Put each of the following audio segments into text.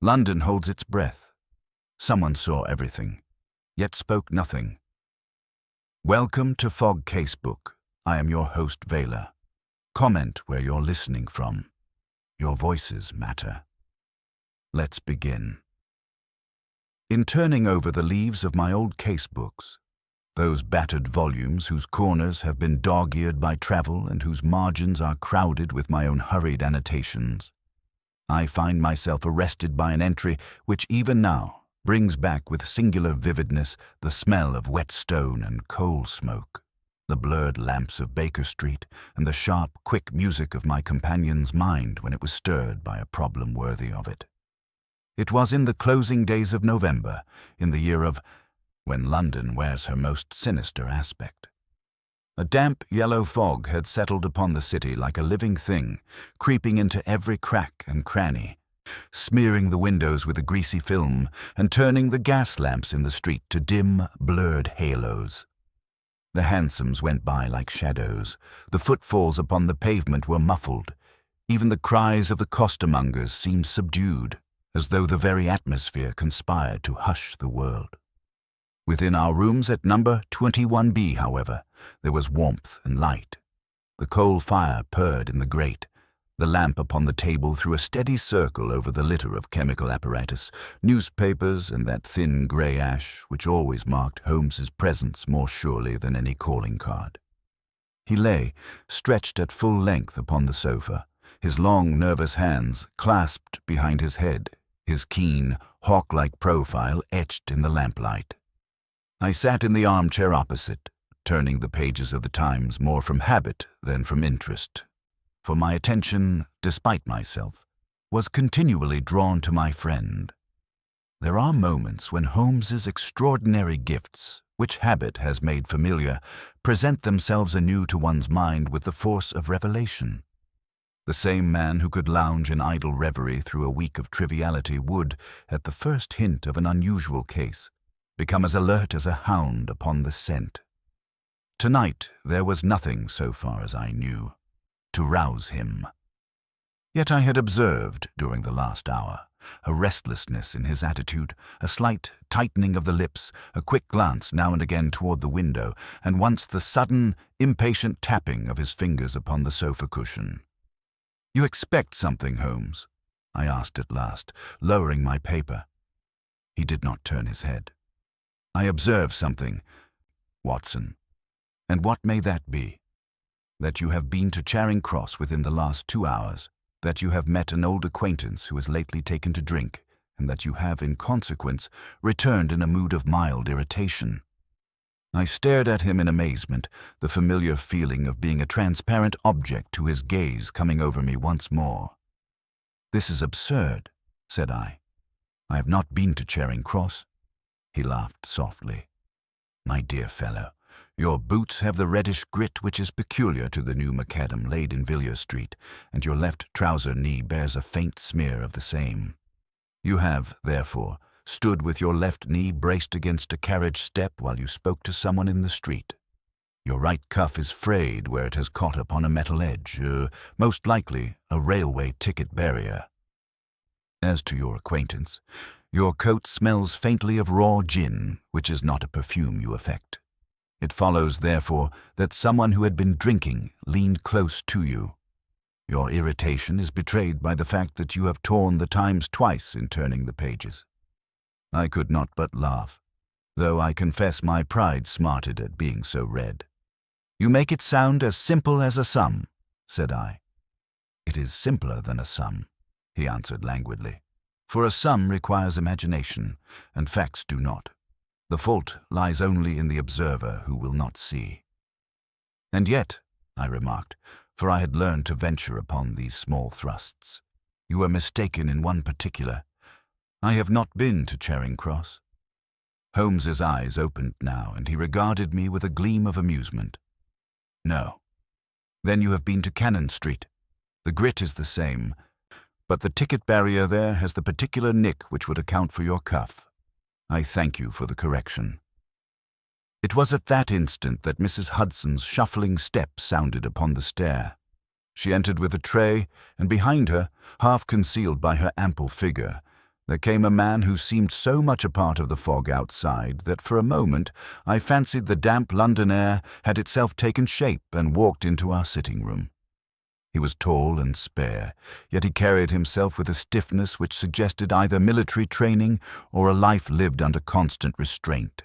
London holds its breath. Someone saw everything, yet spoke nothing. Welcome to Fog Casebook. I am your host, Vela. Comment where you're listening from. Your voices matter. Let's begin. In turning over the leaves of my old casebooks, those battered volumes whose corners have been dog-eared by travel and whose margins are crowded with my own hurried annotations, I find myself arrested by an entry which even now brings back with singular vividness the smell of wet stone and coal smoke, the blurred lamps of Baker Street, and the sharp, quick music of my companion's mind when it was stirred by a problem worthy of it. It was in the closing days of November, in the year of when London wears her most sinister aspect. A damp yellow fog had settled upon the city like a living thing, creeping into every crack and cranny, smearing the windows with a greasy film and turning the gas lamps in the street to dim, blurred halos. The hansoms went by like shadows. The footfalls upon the pavement were muffled. Even the cries of the costermongers seemed subdued, as though the very atmosphere conspired to hush the world. Within our rooms at number 21B, however, there was warmth and light. The coal fire purred in the grate. The lamp upon the table threw a steady circle over the litter of chemical apparatus, newspapers, and that thin grey ash which always marked Holmes's presence more surely than any calling card. He lay, stretched at full length upon the sofa, his long, nervous hands clasped behind his head, his keen, hawk-like profile etched in the lamplight. I sat in the armchair opposite, turning the pages of the Times more from habit than from interest, for my attention, despite myself, was continually drawn to my friend. There are moments when Holmes's extraordinary gifts, which habit has made familiar, present themselves anew to one's mind with the force of revelation. The same man who could lounge in idle reverie through a week of triviality would, at the first hint of an unusual case, become as alert as a hound upon the scent. Tonight there was nothing, so far as I knew, to rouse him. Yet I had observed, during the last hour, a restlessness in his attitude, a slight tightening of the lips, a quick glance now and again toward the window, and once the sudden, impatient tapping of his fingers upon the sofa cushion. "You expect something, Holmes?" I asked at last, lowering my paper. He did not turn his head. "I observe something, Watson. And what may that be? That you have been to Charing Cross within the last 2 hours, that you have met an old acquaintance who has lately taken to drink, and that you have, in consequence, returned in a mood of mild irritation." I stared at him in amazement, the familiar feeling of being a transparent object to his gaze coming over me once more. "This is absurd," said I. "I have not been to Charing Cross." He laughed softly. "My dear fellow, your boots have the reddish grit which is peculiar to the new macadam laid in Villiers Street, and your left trouser knee bears a faint smear of the same. You have, therefore, stood with your left knee braced against a carriage step while you spoke to someone in the street. Your right cuff is frayed where it has caught upon a metal edge, most likely a railway ticket barrier. As to your acquaintance, your coat smells faintly of raw gin, which is not a perfume you affect. It follows, therefore, that someone who had been drinking leaned close to you. Your irritation is betrayed by the fact that you have torn the Times twice in turning the pages." I could not but laugh, though I confess my pride smarted at being so red. "You make it sound as simple as a sum," said I. "It is simpler than a sum," he answered languidly, "for a sum requires imagination, and facts do not. The fault lies only in the observer who will not see." "And yet," I remarked, for I had learned to venture upon these small thrusts, "you are mistaken in one particular. I have not been to Charing Cross." Holmes's eyes opened now, and he regarded me with a gleam of amusement. "No. Then you have been to Cannon Street. The grit is the same, but the ticket barrier there has the particular nick which would account for your cuff. I thank you for the correction." It was at that instant that Mrs. Hudson's shuffling step sounded upon the stair. She entered with a tray, and behind her, half concealed by her ample figure, There came a man who seemed so much a part of the fog outside that for a moment I fancied the damp London air had itself taken shape and walked into our sitting room. He was tall and spare, yet he carried himself with a stiffness which suggested either military training or a life lived under constant restraint.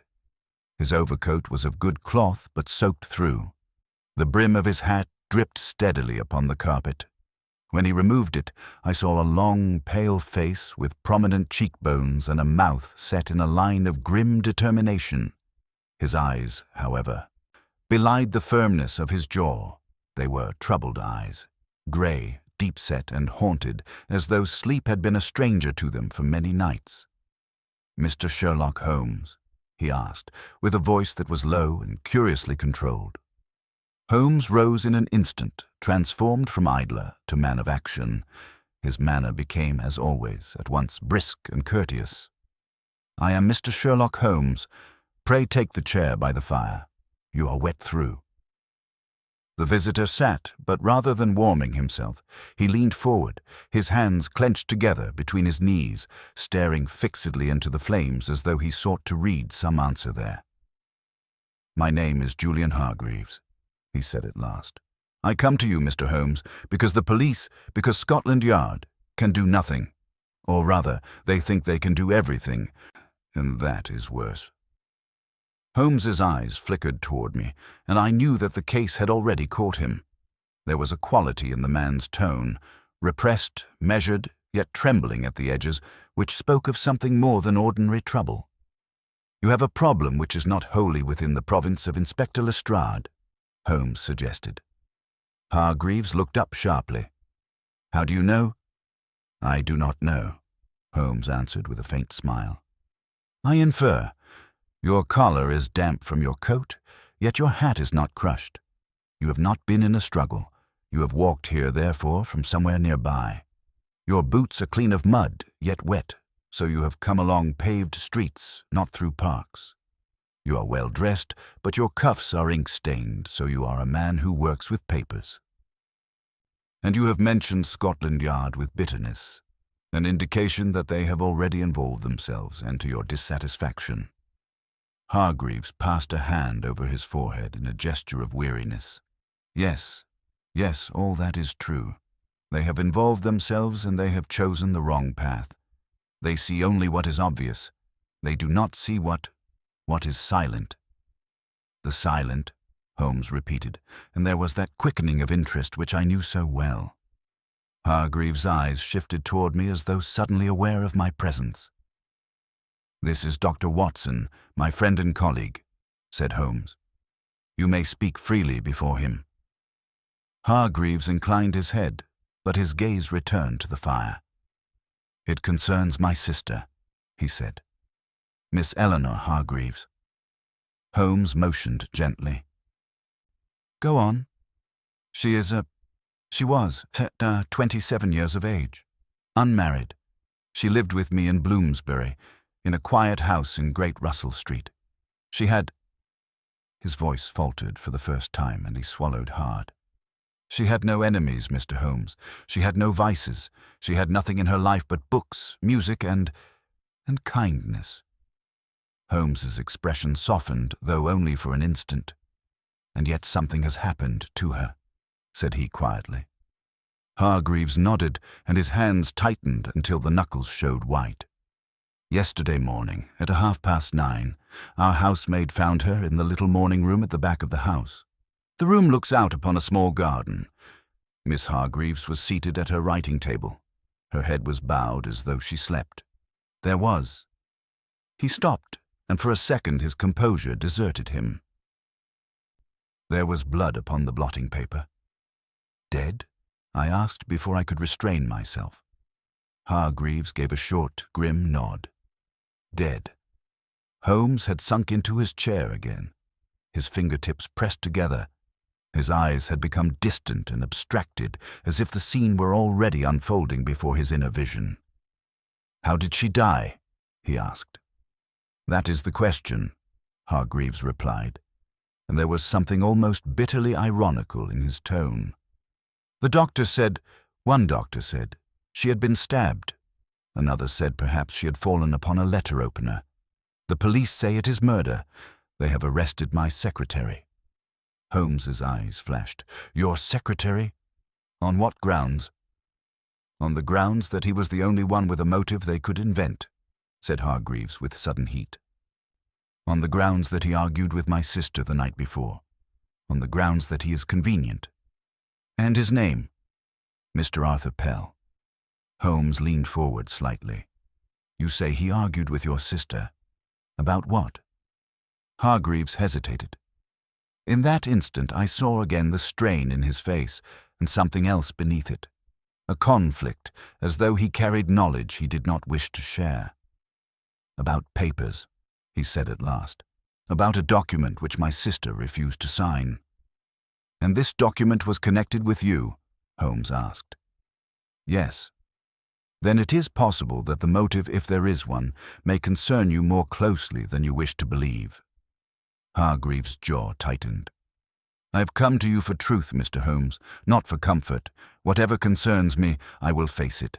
His overcoat was of good cloth but soaked through. The brim of his hat dripped steadily upon the carpet. When he removed it, I saw a long, pale face with prominent cheekbones and a mouth set in a line of grim determination. His eyes, however, belied the firmness of his jaw. They were troubled eyes, grey, deep-set and haunted, as though sleep had been a stranger to them for many nights. "Mr. Sherlock Holmes?" he asked, with a voice that was low and curiously controlled. Holmes rose in an instant, transformed from idler to man of action. His manner became, as always, at once brisk and courteous. "I am Mr. Sherlock Holmes. Pray take the chair by the fire. You are wet through." The visitor sat, but rather than warming himself, he leaned forward, his hands clenched together between his knees, staring fixedly into the flames as though he sought to read some answer there. "My name is Julian Hargreaves," he said at last. "I come to you, Mr. Holmes, because the police, because Scotland Yard, can do nothing. Or rather, they think they can do everything, and that is worse." Holmes's eyes flickered toward me, and I knew that the case had already caught him. There was a quality in the man's tone, repressed, measured, yet trembling at the edges, which spoke of something more than ordinary trouble. "You have a problem which is not wholly within the province of Inspector Lestrade," Holmes suggested. Hargreaves looked up sharply. "How do you know?" "I do not know," Holmes answered with a faint smile. "I infer. Your collar is damp from your coat, yet your hat is not crushed. You have not been in a struggle. You have walked here, therefore, from somewhere nearby. Your boots are clean of mud, yet wet, so you have come along paved streets, not through parks. You are well dressed, but your cuffs are ink-stained, so you are a man who works with papers. And you have mentioned Scotland Yard with bitterness, an indication that they have already involved themselves, and to your dissatisfaction." Hargreaves passed a hand over his forehead in a gesture of weariness. Yes, all that is true. They have involved themselves and they have chosen the wrong path. They see only what is obvious. They do not see what is silent." "The silent," Holmes repeated, and there was that quickening of interest which I knew so well. Hargreaves' eyes shifted toward me as though suddenly aware of my presence. "This is Dr. Watson, my friend and colleague," said Holmes. "You may speak freely before him." Hargreaves inclined his head, but his gaze returned to the fire. "It concerns my sister," he said. "Miss Eleanor Hargreaves." Holmes motioned gently. "Go on." She was 27 years of age, unmarried. She lived with me in Bloomsbury, in a quiet house in Great Russell Street. She had—" His voice faltered for the first time, and he swallowed hard. "She had no enemies, Mr. Holmes. She had no vices. She had nothing in her life but books, music, and kindness." Holmes's expression softened, though only for an instant. "And yet something has happened to her," said he quietly. Hargreaves nodded, and his hands tightened until the knuckles showed white. "Yesterday morning, at 9:30, our housemaid found her in the little morning room at the back of the house. The room looks out upon a small garden. Miss Hargreaves was seated at her writing table. Her head was bowed as though she slept. There was—" He stopped, and for a second his composure deserted him. "There was blood upon the blotting paper." "Dead?" I asked before I could restrain myself. Hargreaves gave a short, grim nod. "Dead." Holmes had sunk into his chair again, his fingertips pressed together. His eyes had become distant and abstracted, as if the scene were already unfolding before his inner vision. "How did she die?" he asked. "That is the question," Hargreaves replied, and there was something almost bitterly ironical in his tone. One doctor said, she had been stabbed." Another said perhaps she had fallen upon a letter opener. The police say it is murder. They have arrested my secretary. Holmes's eyes flashed. Your secretary? On what grounds? On the grounds that he was the only one with a motive they could invent, said Hargreaves with sudden heat. On the grounds that he argued with my sister the night before. On the grounds that he is convenient. And his name? Mr. Arthur Pell. Holmes leaned forward slightly. You say he argued with your sister. About what? Hargreaves hesitated. In that instant I saw again the strain in his face and something else beneath it. A conflict, as though he carried knowledge he did not wish to share. About papers, he said at last. About a document which my sister refused to sign. And this document was connected with you? Holmes asked. Yes. Then it is possible that the motive, if there is one, may concern you more closely than you wish to believe. Hargreaves' jaw tightened. I have come to you for truth, Mr. Holmes, not for comfort. Whatever concerns me, I will face it.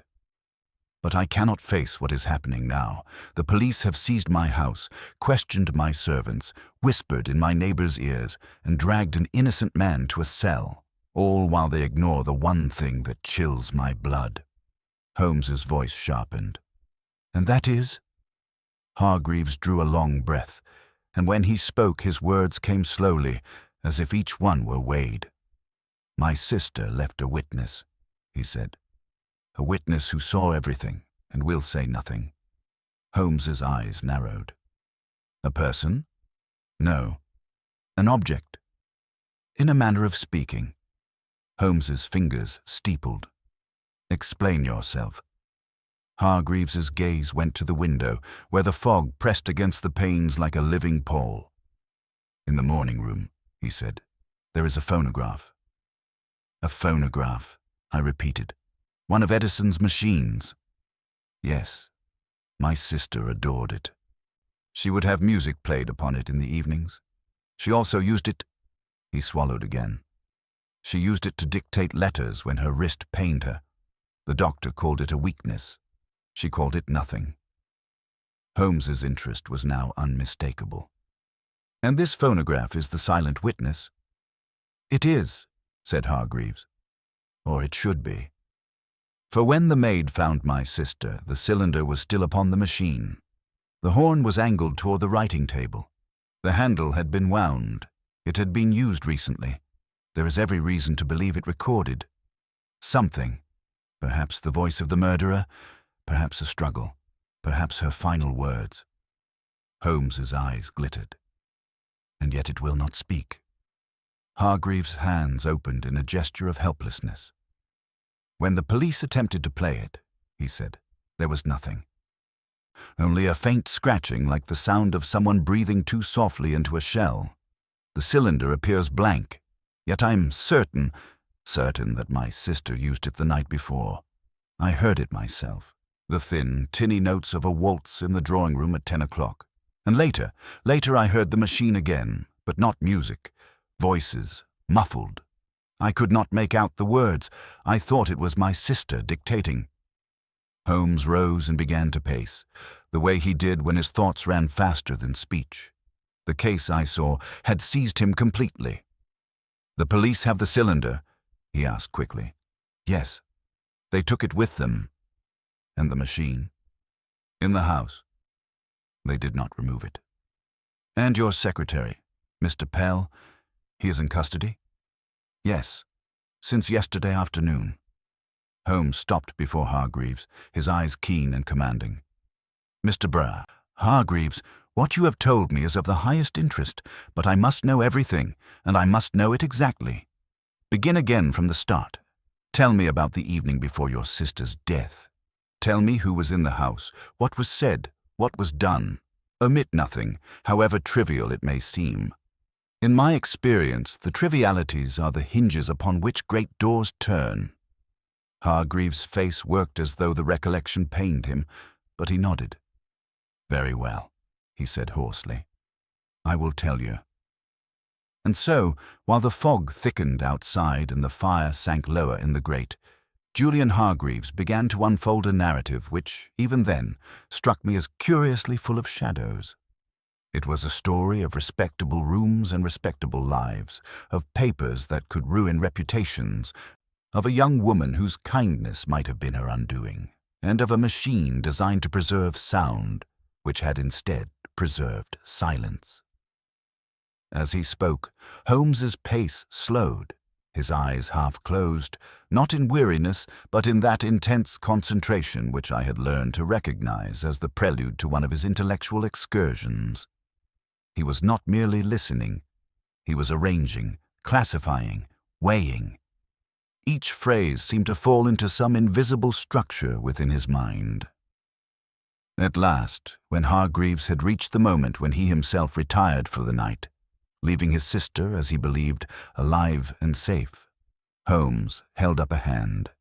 But I cannot face what is happening now. The police have seized my house, questioned my servants, whispered in my neighbor's ears, and dragged an innocent man to a cell, all while they ignore the one thing that chills my blood. Holmes's voice sharpened. And that is? Hargreaves drew a long breath, and when he spoke his words came slowly, as if each one were weighed. My sister left a witness, he said. A witness who saw everything and will say nothing. Holmes's eyes narrowed. A person? No. An object. In a manner of speaking. Holmes's fingers steepled. Explain yourself. Hargreaves's gaze went to the window, where the fog pressed against the panes like a living pall. In the morning room, he said, there is a phonograph. A phonograph, I repeated. One of Edison's machines. Yes, my sister adored it. She would have music played upon it in the evenings. She also used it. He swallowed again. She used it to dictate letters when her wrist pained her. The doctor called it a weakness. She called it nothing. Holmes's interest was now unmistakable. And this phonograph is the silent witness? It is, said Hargreaves. Or it should be. For when the maid found my sister, the cylinder was still upon the machine. The horn was angled toward the writing table. The handle had been wound. It had been used recently. There is every reason to believe it recorded something. Perhaps the voice of the murderer, perhaps a struggle, perhaps her final words. Holmes's eyes glittered. And yet it will not speak. Hargreaves' hands opened in a gesture of helplessness. When the police attempted to play it, he said, there was nothing. Only a faint scratching like the sound of someone breathing too softly into a shell. The cylinder appears blank, yet I'm certain that my sister used it the night before. I heard it myself, the thin, tinny notes of a waltz in the drawing room at 10 o'clock. And later I heard the machine again, but not music, voices, muffled. I could not make out the words. I thought it was my sister dictating. Holmes rose and began to pace, the way he did when his thoughts ran faster than speech. The case, I saw, had seized him completely. The police have the cylinder? He asked quickly. Yes. They took it with them. And the machine? In the house. They did not remove it. And your secretary, Mr. Pell, he is in custody? Yes, since yesterday afternoon. Holmes stopped before Hargreaves, his eyes keen and commanding. Mr. Hargreaves, what you have told me is of the highest interest, but I must know everything, and I must know it exactly. Begin again from the start. Tell me about the evening before your sister's death. Tell me who was in the house, what was said, what was done. Omit nothing, however trivial it may seem. In my experience, the trivialities are the hinges upon which great doors turn. Hargreaves' face worked as though the recollection pained him, but he nodded. Very well, he said hoarsely. I will tell you. And so, while the fog thickened outside and the fire sank lower in the grate, Julian Hargreaves began to unfold a narrative which, even then, struck me as curiously full of shadows. It was a story of respectable rooms and respectable lives, of papers that could ruin reputations, of a young woman whose kindness might have been her undoing, and of a machine designed to preserve sound, which had instead preserved silence. As he spoke, Holmes's pace slowed, his eyes half closed, not in weariness, but in that intense concentration which I had learned to recognize as the prelude to one of his intellectual excursions. He was not merely listening. He was arranging, classifying, weighing. Each phrase seemed to fall into some invisible structure within his mind. At last, when Hargreaves had reached the moment when he himself retired for the night, leaving his sister, as he believed, alive and safe, Holmes held up a hand.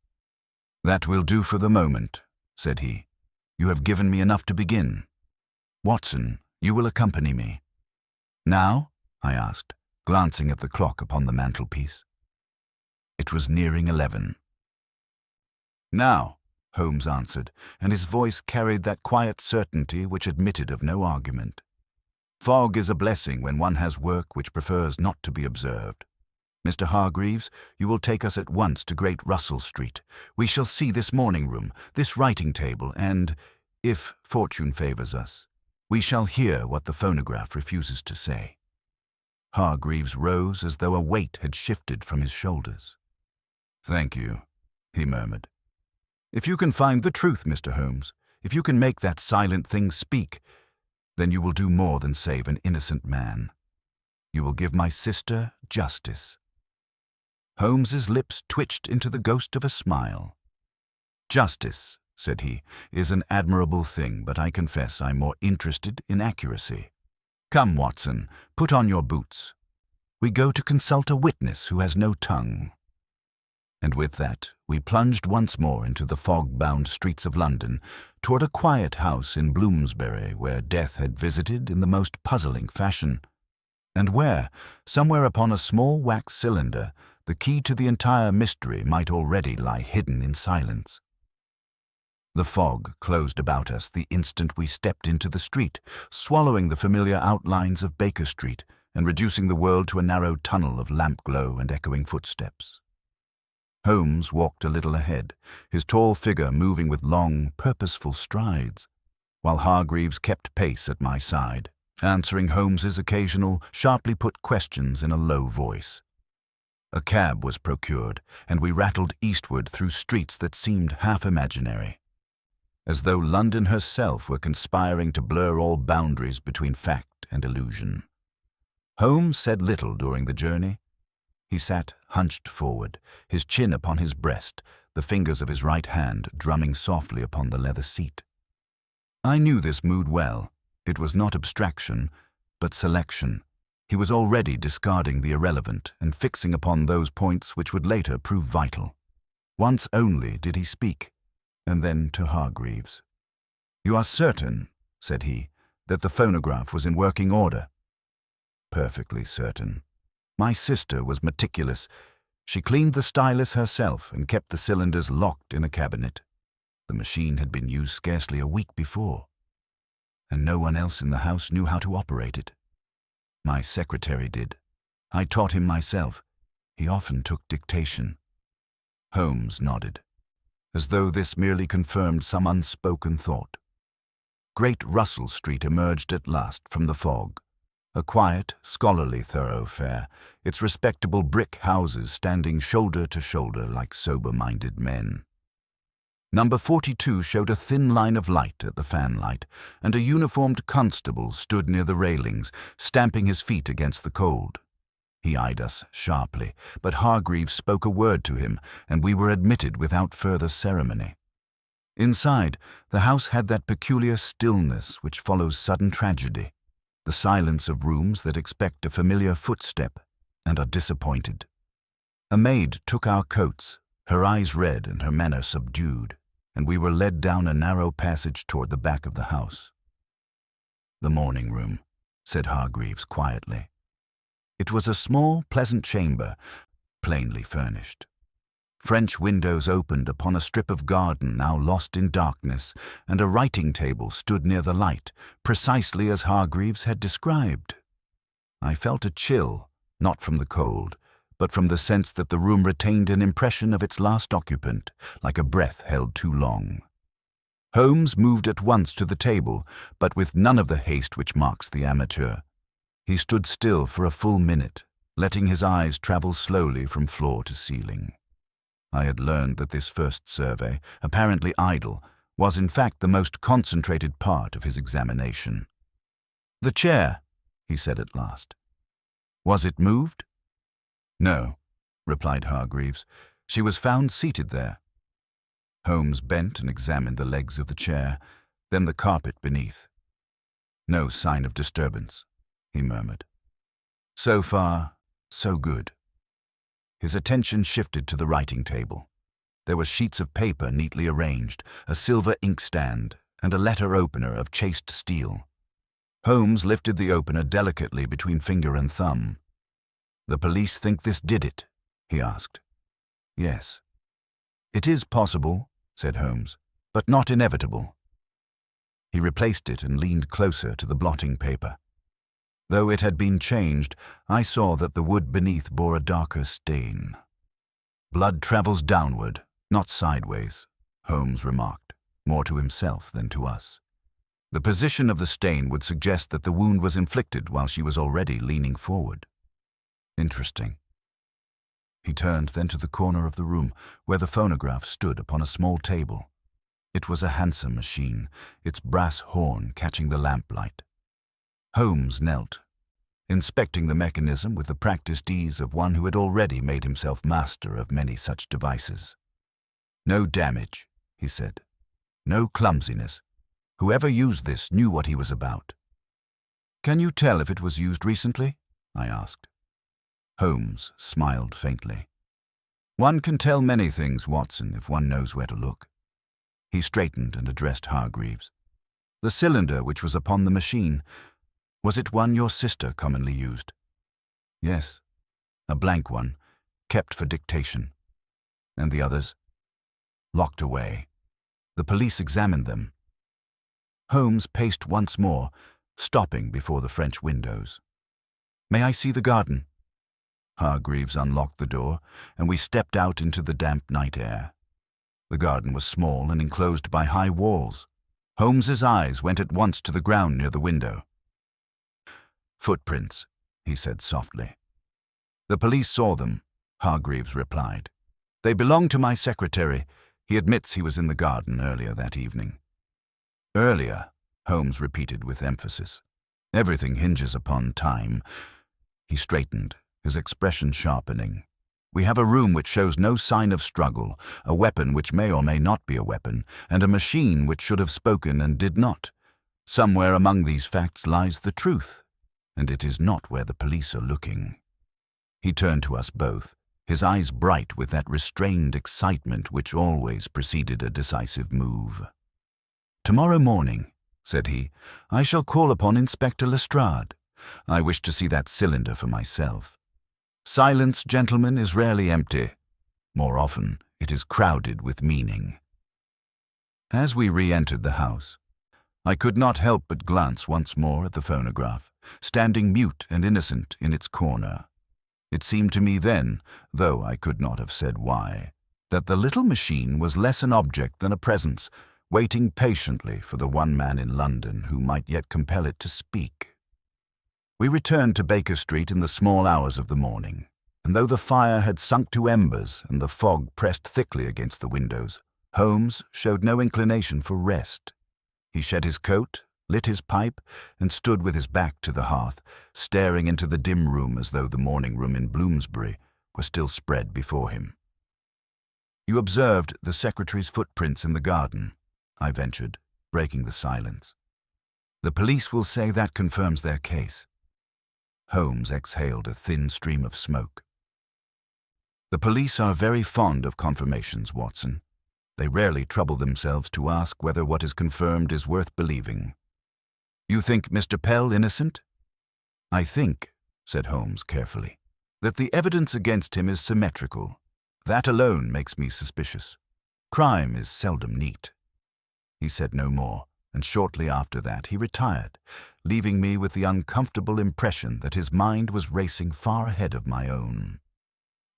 "That will do for the moment," said he. "You have given me enough to begin. Watson, you will accompany me." "Now?" I asked, glancing at the clock upon the mantelpiece. It was nearing 11. "Now," Holmes answered, and his voice carried that quiet certainty which admitted of no argument. "Fog is a blessing when one has work which prefers not to be observed. Mr. Hargreaves, you will take us at once to Great Russell Street. We shall see this morning room, this writing table, and, if fortune favors us, we shall hear what the phonograph refuses to say." Hargreaves rose as though a weight had shifted from his shoulders. "Thank you," he murmured. "If you can find the truth, Mr. Holmes, if you can make that silent thing speak, then you will do more than save an innocent man. You will give my sister justice." Holmes's lips twitched into the ghost of a smile. "Justice," said he, "is an admirable thing, but I confess I'm more interested in accuracy. Come, Watson, put on your boots. We go to consult a witness who has no tongue." And with that, we plunged once more into the fog-bound streets of London, toward a quiet house in Bloomsbury where death had visited in the most puzzling fashion, and where, somewhere upon a small wax cylinder, the key to the entire mystery might already lie hidden in silence. The fog closed about us the instant we stepped into the street, swallowing the familiar outlines of Baker Street and reducing the world to a narrow tunnel of lamp glow and echoing footsteps. Holmes walked a little ahead, his tall figure moving with long, purposeful strides, while Hargreaves kept pace at my side, answering Holmes's occasional, sharply put questions in a low voice. A cab was procured, and we rattled eastward through streets that seemed half imaginary, as though London herself were conspiring to blur all boundaries between fact and illusion. Holmes said little during the journey. He sat hunched forward, his chin upon his breast, the fingers of his right hand drumming softly upon the leather seat. I knew this mood well. It was not abstraction, but selection. He was already discarding the irrelevant and fixing upon those points which would later prove vital. Once only did he speak, and then to Hargreaves. "You are certain," said he, "that the phonograph was in working order?" "Perfectly certain. My sister was meticulous. She cleaned the stylus herself and kept the cylinders locked in a cabinet. The machine had been used scarcely a week before, and no one else in the house knew how to operate it. My secretary did. I taught him myself. He often took dictation." Holmes nodded, as though this merely confirmed some unspoken thought. Great Russell Street emerged at last from the fog, a quiet, scholarly thoroughfare, its respectable brick houses standing shoulder to shoulder like sober-minded men. Number 42 showed a thin line of light at the fanlight, and a uniformed constable stood near the railings, stamping his feet against the cold. He eyed us sharply, but Hargreaves spoke a word to him, and we were admitted without further ceremony. Inside, the house had that peculiar stillness which follows sudden tragedy, the silence of rooms that expect a familiar footstep and are disappointed. A maid took our coats, her eyes red and her manner subdued, and we were led down a narrow passage toward the back of the house. "The morning room," said Hargreaves quietly. It was a small, pleasant chamber, plainly furnished. French windows opened upon a strip of garden now lost in darkness, and a writing table stood near the light, precisely as Hargreaves had described. I felt a chill, not from the cold, but from the sense that the room retained an impression of its last occupant, like a breath held too long. Holmes moved at once to the table, but with none of the haste which marks the amateur. He stood still for a full minute, letting his eyes travel slowly from floor to ceiling. I had learned that this first survey, apparently idle, was in fact the most concentrated part of his examination. "The chair," he said at last. "Was it moved?" "No," replied Hargreaves. "She was found seated there." Holmes bent and examined the legs of the chair, then the carpet beneath. "No sign of disturbance," he murmured. "So far, so good." His attention shifted to the writing table. There were sheets of paper neatly arranged, a silver inkstand, and a letter opener of chased steel. Holmes lifted the opener delicately between finger and thumb. "The police think this did it?" he asked. "Yes." "It is possible," said Holmes, "but not inevitable." He replaced it and leaned closer to the blotting paper. Though it had been changed, I saw that the wood beneath bore a darker stain. "Blood travels downward, not sideways," Holmes remarked, more to himself than to us. "The position of the stain would suggest that the wound was inflicted while she was already leaning forward." "Interesting." He turned then to the corner of the room, where the phonograph stood upon a small table. It was a handsome machine, its brass horn catching the lamplight. Holmes knelt, inspecting the mechanism with the practiced ease of one who had already made himself master of many such devices. "No damage," he said. "No clumsiness. Whoever used this knew what he was about." "Can you tell if it was used recently?" I asked. Holmes smiled faintly. "One can tell many things, Watson, if one knows where to look." He straightened and addressed Hargreaves. "The cylinder which was upon the machine, was it one your sister commonly used?" "Yes, a blank one, kept for dictation." "And the others?" "Locked away. The police examined them." Holmes paced once more, stopping before the French windows. "May I see the garden?" Hargreaves unlocked the door, and we stepped out into the damp night air. The garden was small and enclosed by high walls. Holmes's eyes went at once to the ground near the window. "Footprints," he said softly. "The police saw them," Hargreaves replied. "They belong to my secretary. He admits he was in the garden earlier that evening." "Earlier," Holmes repeated with emphasis. "Everything hinges upon time." He straightened, his expression sharpening. "We have a room which shows no sign of struggle, a weapon which may or may not be a weapon, and a machine which should have spoken and did not. Somewhere among these facts lies the truth, and it is not where the police are looking." He turned to us both, his eyes bright with that restrained excitement which always preceded a decisive move. "Tomorrow morning," said he, "I shall call upon Inspector Lestrade. I wish to see that cylinder for myself. Silence, gentlemen, is rarely empty. More often, it is crowded with meaning." As we re-entered the house, I could not help but glance once more at the phonograph, standing mute and innocent in its corner. It seemed to me then, though I could not have said why, that the little machine was less an object than a presence, waiting patiently for the one man in London who might yet compel it to speak. We returned to Baker Street in the small hours of the morning, and though the fire had sunk to embers and the fog pressed thickly against the windows, Holmes showed no inclination for rest. He shed his coat, lit his pipe, and stood with his back to the hearth, staring into the dim room as though the morning room in Bloomsbury were still spread before him. "You observed the secretary's footprints in the garden," I ventured, breaking the silence. "The police will say that confirms their case." Holmes exhaled a thin stream of smoke. "The police are very fond of confirmations, Watson. They rarely trouble themselves to ask whether what is confirmed is worth believing. You think Mr. Pell innocent?" "I think," said Holmes carefully, "that the evidence against him is symmetrical. That alone makes me suspicious. Crime is seldom neat." He said no more, and shortly after that he retired, leaving me with the uncomfortable impression that his mind was racing far ahead of my own.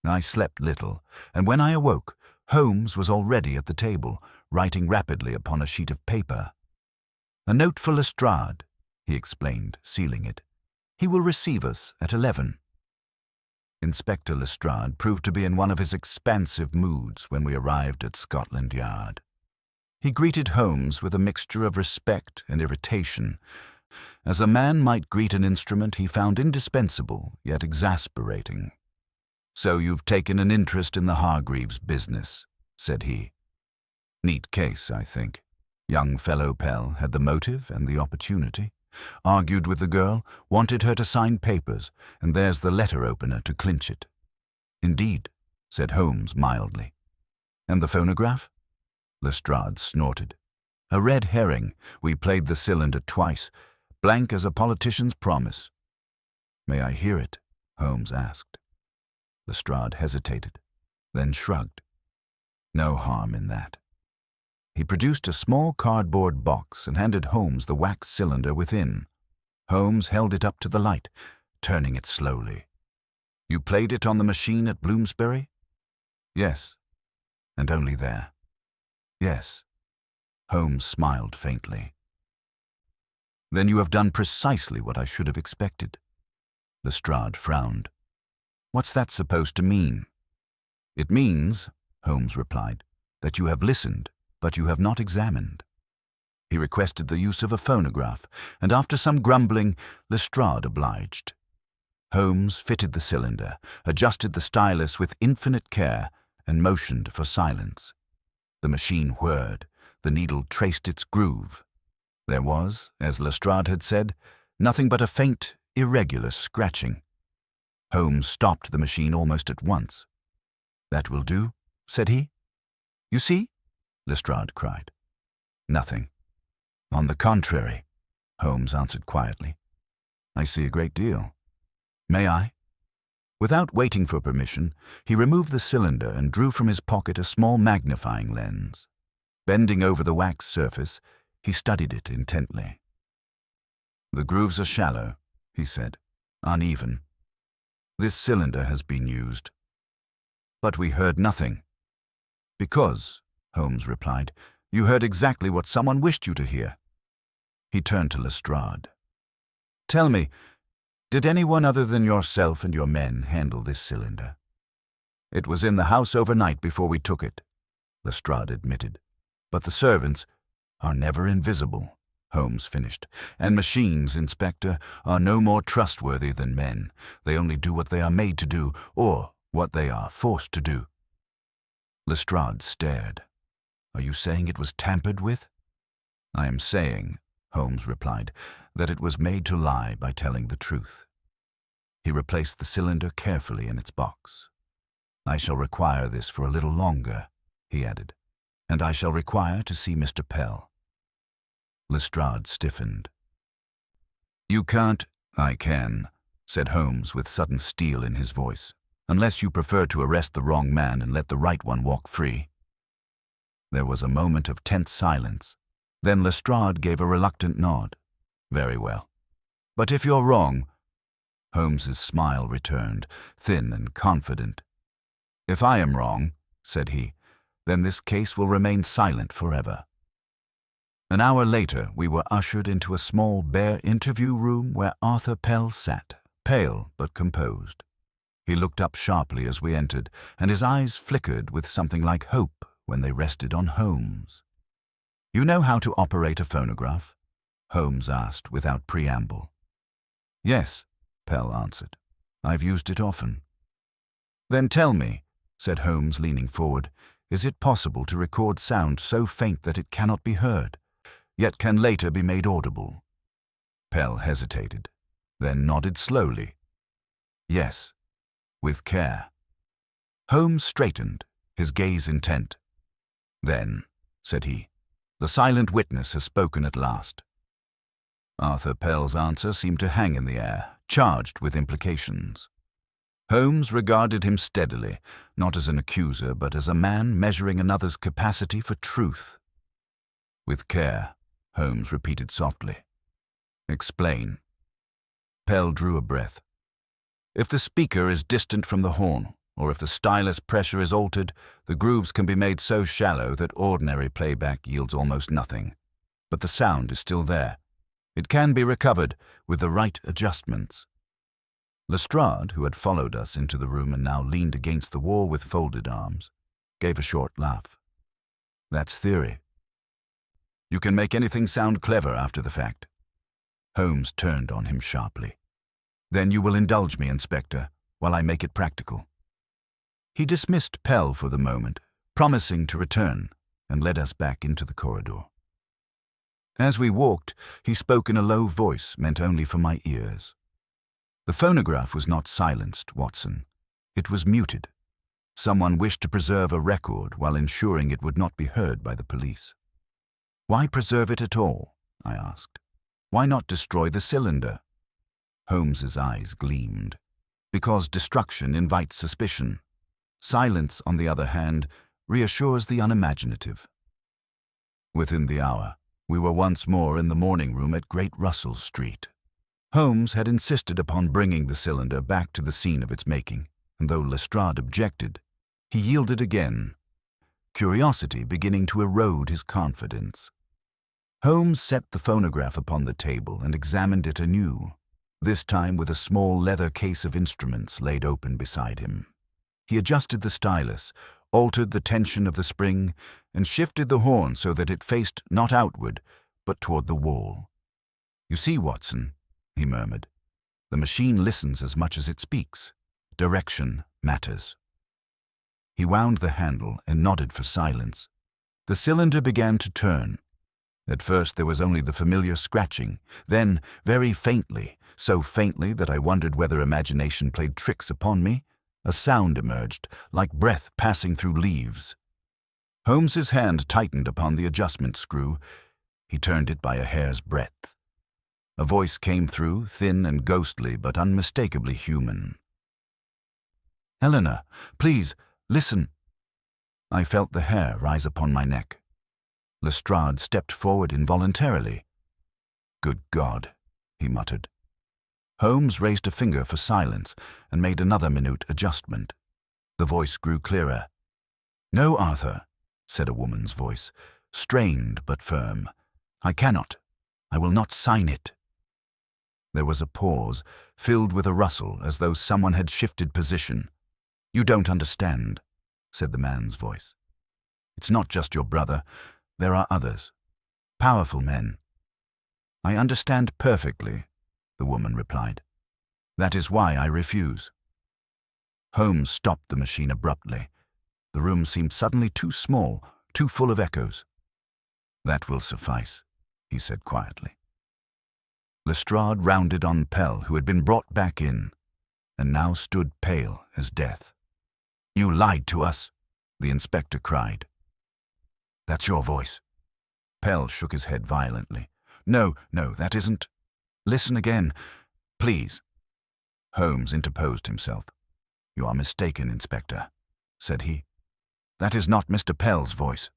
I slept little, and when I awoke, Holmes was already at the table, writing rapidly upon a sheet of paper. "A note for Lestrade," he explained, sealing it. "He will receive us at 11. Inspector Lestrade proved to be in one of his expansive moods when we arrived at Scotland Yard. He greeted Holmes with a mixture of respect and irritation, as a man might greet an instrument he found indispensable yet exasperating. "So you've taken an interest in the Hargreaves business," said he. "Neat case, I think. Young fellow Pell had the motive and the opportunity. Argued with the girl, wanted her to sign papers, and there's the letter opener to clinch it." "Indeed," said Holmes mildly. "And the phonograph?" Lestrade snorted. "A red herring. We played the cylinder twice, blank as a politician's promise." "May I hear it?" Holmes asked. Lestrade hesitated, then shrugged. No harm in that. He produced a small cardboard box and handed Holmes the wax cylinder within. Holmes held it up to the light, turning it slowly. "You played it on the machine at Bloomsbury?" "Yes." "And only there?" "Yes." Holmes smiled faintly. "Then you have done precisely what I should have expected." Lestrade frowned. "What's that supposed to mean?" "It means," Holmes replied, "that you have listened, but you have not examined." He requested the use of a phonograph, and after some grumbling, Lestrade obliged. Holmes fitted the cylinder, adjusted the stylus with infinite care, and motioned for silence. The machine whirred, the needle traced its groove. There was, as Lestrade had said, nothing but a faint, irregular scratching. Holmes stopped the machine almost at once. "That will do," said he. "You see?" Lestrade cried. "Nothing." "On the contrary," Holmes answered quietly. "I see a great deal. May I?" Without waiting for permission, he removed the cylinder and drew from his pocket a small magnifying lens. Bending over the wax surface, he studied it intently. "The grooves are shallow," he said, "uneven. This cylinder has been used." "But we heard nothing." "Because," Holmes replied, "you heard exactly what someone wished you to hear." He turned to Lestrade. "Tell me, did anyone other than yourself and your men handle this cylinder?" "It was in the house overnight before we took it," Lestrade admitted. "But the servants are never invisible," Holmes finished. "And machines, Inspector, are no more trustworthy than men. They only do what they are made to do, or what they are forced to do." Lestrade stared. "Are you saying it was tampered with?" "I am saying," Holmes replied, "that it was made to lie by telling the truth." He replaced the cylinder carefully in its box. "I shall require this for a little longer," he added, "and I shall require to see Mr. Pell." Lestrade stiffened. "You can't—" "I can," said Holmes with sudden steel in his voice, "unless you prefer to arrest the wrong man and let the right one walk free." There was a moment of tense silence. Then Lestrade gave a reluctant nod. "Very well. But if you're wrong—" Holmes's smile returned, thin and confident. "If I am wrong," said he, "then this case will remain silent forever." An hour later, we were ushered into a small, bare interview room where Arthur Pell sat, pale but composed. He looked up sharply as we entered, and his eyes flickered with something like hope when they rested on Holmes. "You know how to operate a phonograph?" Holmes asked without preamble. "Yes," Pell answered. "I've used it often." "Then tell me," said Holmes, leaning forward, "is it possible to record sound so faint that it cannot be heard, yet can later be made audible?" Pell hesitated, then nodded slowly. "Yes, with care." Holmes straightened, his gaze intent. "Then," said he, "the silent witness has spoken at last." Arthur Pell's answer seemed to hang in the air, charged with implications. Holmes regarded him steadily, not as an accuser, but as a man measuring another's capacity for truth. "With care," Holmes repeated softly. "Explain." Pell drew a breath. "If the speaker is distant from the horn, or if the stylus pressure is altered, the grooves can be made so shallow that ordinary playback yields almost nothing. But the sound is still there. It can be recovered with the right adjustments." Lestrade, who had followed us into the room and now leaned against the wall with folded arms, gave a short laugh. "That's theory. You can make anything sound clever after the fact." Holmes turned on him sharply. "Then you will indulge me, Inspector, while I make it practical." He dismissed Pell for the moment, promising to return, and led us back into the corridor. As we walked, he spoke in a low voice meant only for my ears. "The phonograph was not silenced, Watson. It was muted. Someone wished to preserve a record while ensuring it would not be heard by the police." "Why preserve it at all?" I asked. "Why not destroy the cylinder?" Holmes's eyes gleamed. "Because destruction invites suspicion. Silence, on the other hand, reassures the unimaginative." Within the hour, we were once more in the morning room at Great Russell Street. Holmes had insisted upon bringing the cylinder back to the scene of its making, and though Lestrade objected, he yielded again, curiosity beginning to erode his confidence. Holmes set the phonograph upon the table and examined it anew, this time with a small leather case of instruments laid open beside him. He adjusted the stylus, altered the tension of the spring, and shifted the horn so that it faced not outward, but toward the wall. "You see, Watson," he murmured, "the machine listens as much as it speaks. Direction matters." He wound the handle and nodded for silence. The cylinder began to turn. At first there was only the familiar scratching, then, very faintly, so faintly that I wondered whether imagination played tricks upon me, a sound emerged, like breath passing through leaves. Holmes's hand tightened upon the adjustment screw. He turned it by a hair's breadth. A voice came through, thin and ghostly, but unmistakably human. "Eleanor, please, listen." I felt the hair rise upon my neck. Lestrade stepped forward involuntarily. "Good God," he muttered. Holmes raised a finger for silence and made another minute adjustment. The voice grew clearer. "No, Arthur," said a woman's voice, strained but firm. "I cannot. I will not sign it." There was a pause, filled with a rustle, as though someone had shifted position. "You don't understand," said the man's voice. "It's not just your brother. There are others. Powerful men." "I understand perfectly," the woman replied. "That is why I refuse." Holmes stopped the machine abruptly. The room seemed suddenly too small, too full of echoes. "That will suffice," he said quietly. Lestrade rounded on Pell, who had been brought back in, and now stood pale as death. "You lied to us," the inspector cried. "That's your voice." Pell shook his head violently. No, that isn't. Listen again, please." Holmes interposed himself. "You are mistaken, Inspector," said he. "That is not Mr. Pell's voice."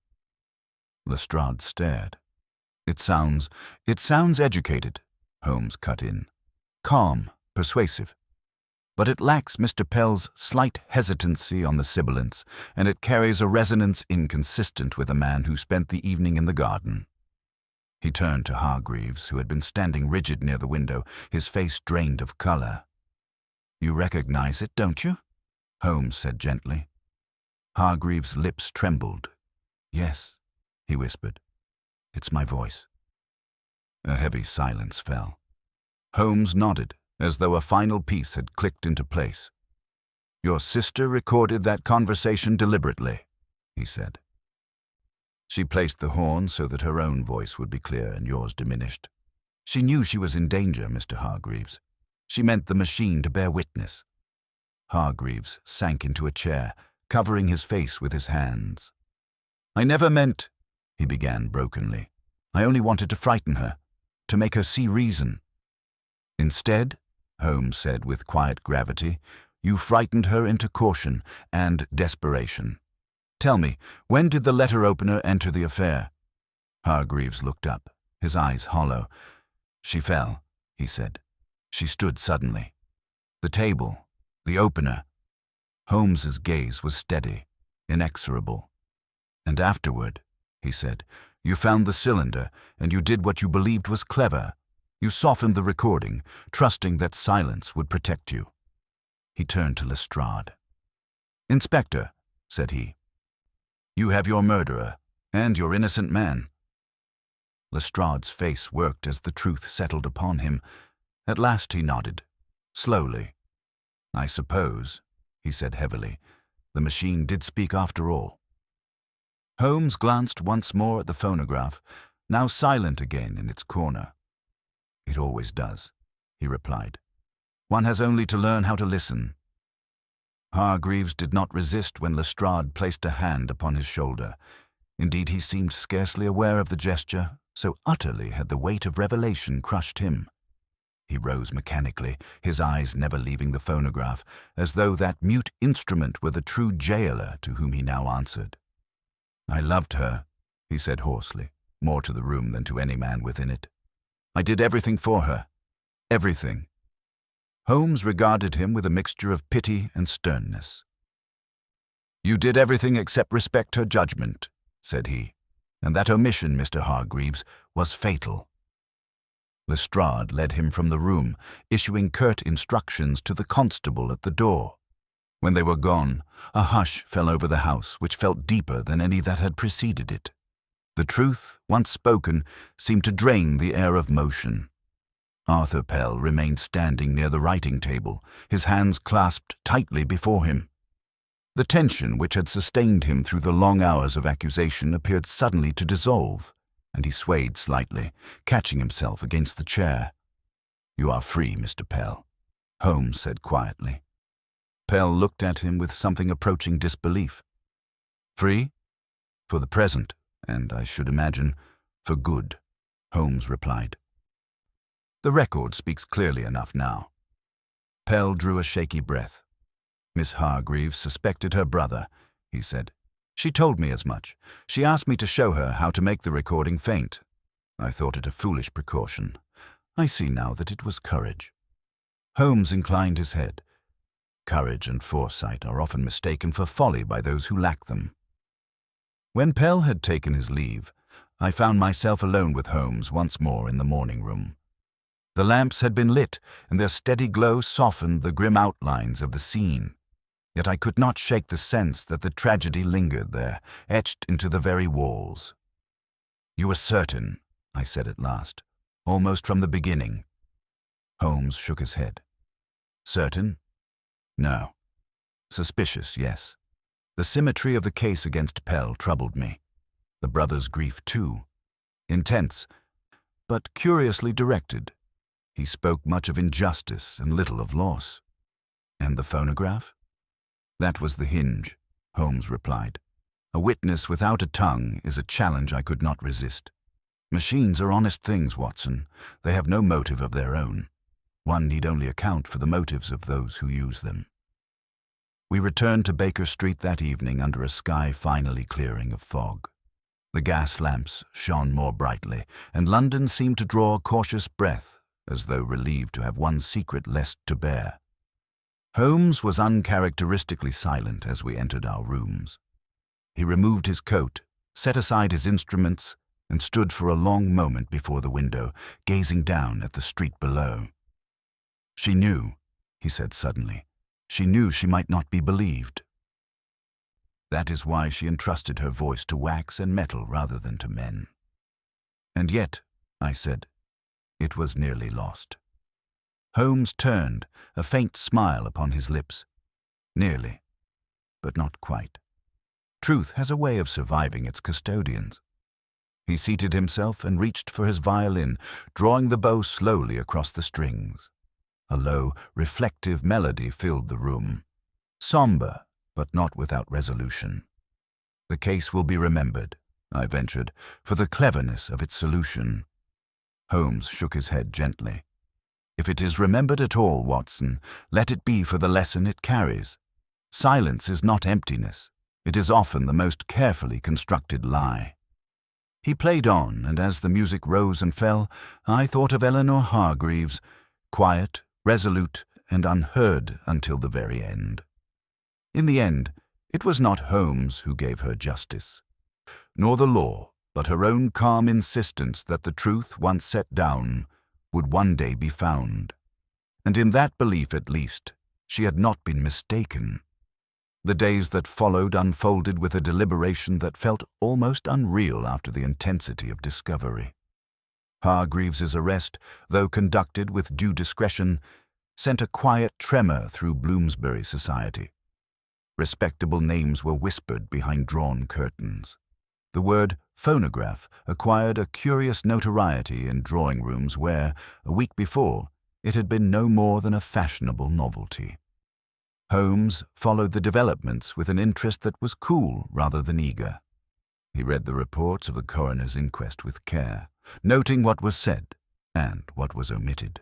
Lestrade stared. It sounds educated," Holmes cut in. "Calm, persuasive. But it lacks Mr. Pell's slight hesitancy on the sibilants, and it carries a resonance inconsistent with a man who spent the evening in the garden." He turned to Hargreaves, who had been standing rigid near the window, his face drained of color. "You recognize it, don't you?" Holmes said gently. Hargreaves' lips trembled. "Yes," he whispered. "It's my voice." A heavy silence fell. Holmes nodded, as though a final piece had clicked into place. "Your sister recorded that conversation deliberately," he said. "She placed the horn so that her own voice would be clear and yours diminished. She knew she was in danger, Mr. Hargreaves. She meant the machine to bear witness." Hargreaves sank into a chair, covering his face with his hands. "I never meant," he began brokenly. "I only wanted to frighten her, to make her see reason." "Instead," Holmes said with quiet gravity, You frightened her into caution and desperation. Tell me, when did the letter opener enter the affair?" Hargreaves looked up, his eyes hollow. "She fell," he said. "She stood suddenly. The table, the opener." Holmes's gaze was steady, inexorable. "And afterward," he said, "you found the cylinder, and you did what you believed was clever. You softened the recording, trusting that silence would protect you." He turned to Lestrade. "Inspector," said he, "you have your murderer, and your innocent man." Lestrade's face worked as the truth settled upon him. At last he nodded, slowly. "I suppose," he said heavily, "the machine did speak after all." Holmes glanced once more at the phonograph, now silent again in its corner. "It always does," he replied. "One has only to learn how to listen." Hargreaves did not resist when Lestrade placed a hand upon his shoulder. Indeed, he seemed scarcely aware of the gesture, so utterly had the weight of revelation crushed him. He rose mechanically, his eyes never leaving the phonograph, as though that mute instrument were the true jailer to whom he now answered. "I loved her," he said hoarsely, more to the room than to any man within it. "I did everything for her. Everything." Holmes regarded him with a mixture of pity and sternness. "You did everything except respect her judgment," said he, "and that omission, Mr. Hargreaves, was fatal." Lestrade led him from the room, issuing curt instructions to the constable at the door. When they were gone, a hush fell over the house which felt deeper than any that had preceded it. The truth, once spoken, seemed to drain the air of motion. Arthur Pell remained standing near the writing table, his hands clasped tightly before him. The tension which had sustained him through the long hours of accusation appeared suddenly to dissolve, and he swayed slightly, catching himself against the chair. "You are free, Mr. Pell," Holmes said quietly. Pell looked at him with something approaching disbelief. "Free? For the present, and I should imagine, for good," Holmes replied. "The record speaks clearly enough now." Pell drew a shaky breath. "Miss Hargreaves suspected her brother," he said. "She told me as much. She asked me to show her how to make the recording faint. I thought it a foolish precaution. I see now that it was courage." Holmes inclined his head. Courage and foresight are often mistaken for folly by those who lack them. When Pell had taken his leave, I found myself alone with Holmes once more in the morning room. The lamps had been lit, and their steady glow softened the grim outlines of the scene. Yet I could not shake the sense that the tragedy lingered there, etched into the very walls. "You were certain," I said at last, "almost from the beginning." Holmes shook his head. "Certain? No. Suspicious, yes. The symmetry of the case against Pell troubled me. The brother's grief, too. Intense, but curiously directed. He spoke much of injustice and little of loss." "And the phonograph?" "That was the hinge," Holmes replied. "A witness without a tongue is a challenge I could not resist. Machines are honest things, Watson. They have no motive of their own. One need only account for the motives of those who use them." We returned to Baker Street that evening under a sky finally clearing of fog. The gas lamps shone more brightly, and London seemed to draw a cautious breath, as though relieved to have one secret less to bear. Holmes was uncharacteristically silent as we entered our rooms. He removed his coat, set aside his instruments, and stood for a long moment before the window, gazing down at the street below. "She knew," he said suddenly. "She knew she might not be believed. That is why she entrusted her voice to wax and metal rather than to men." "And yet," I said, "it was nearly lost." Holmes turned, a faint smile upon his lips. "Nearly, but not quite. Truth has a way of surviving its custodians." He seated himself and reached for his violin, drawing the bow slowly across the strings. A low, reflective melody filled the room, somber, but not without resolution. "The case will be remembered," I ventured, "for the cleverness of its solution." Holmes shook his head gently. If it is remembered at all, Watson, let it be for the lesson it carries. Silence is not emptiness. It is often the most carefully constructed lie. He played on, and as the music rose and fell, I thought of Eleanor Hargreaves, quiet, resolute, and unheard until the very end. In the end, it was not Holmes who gave her justice, nor the law, but her own calm insistence that the truth, once set down, would one day be found. And in that belief, at least, she had not been mistaken. The days that followed unfolded with a deliberation that felt almost unreal after the intensity of discovery. Hargreaves's arrest, though conducted with due discretion, sent a quiet tremor through Bloomsbury society. Respectable names were whispered behind drawn curtains. The word phonograph acquired a curious notoriety in drawing rooms where, a week before, it had been no more than a fashionable novelty. Holmes followed the developments with an interest that was cool rather than eager. He read the reports of the coroner's inquest with care, noting what was said and what was omitted.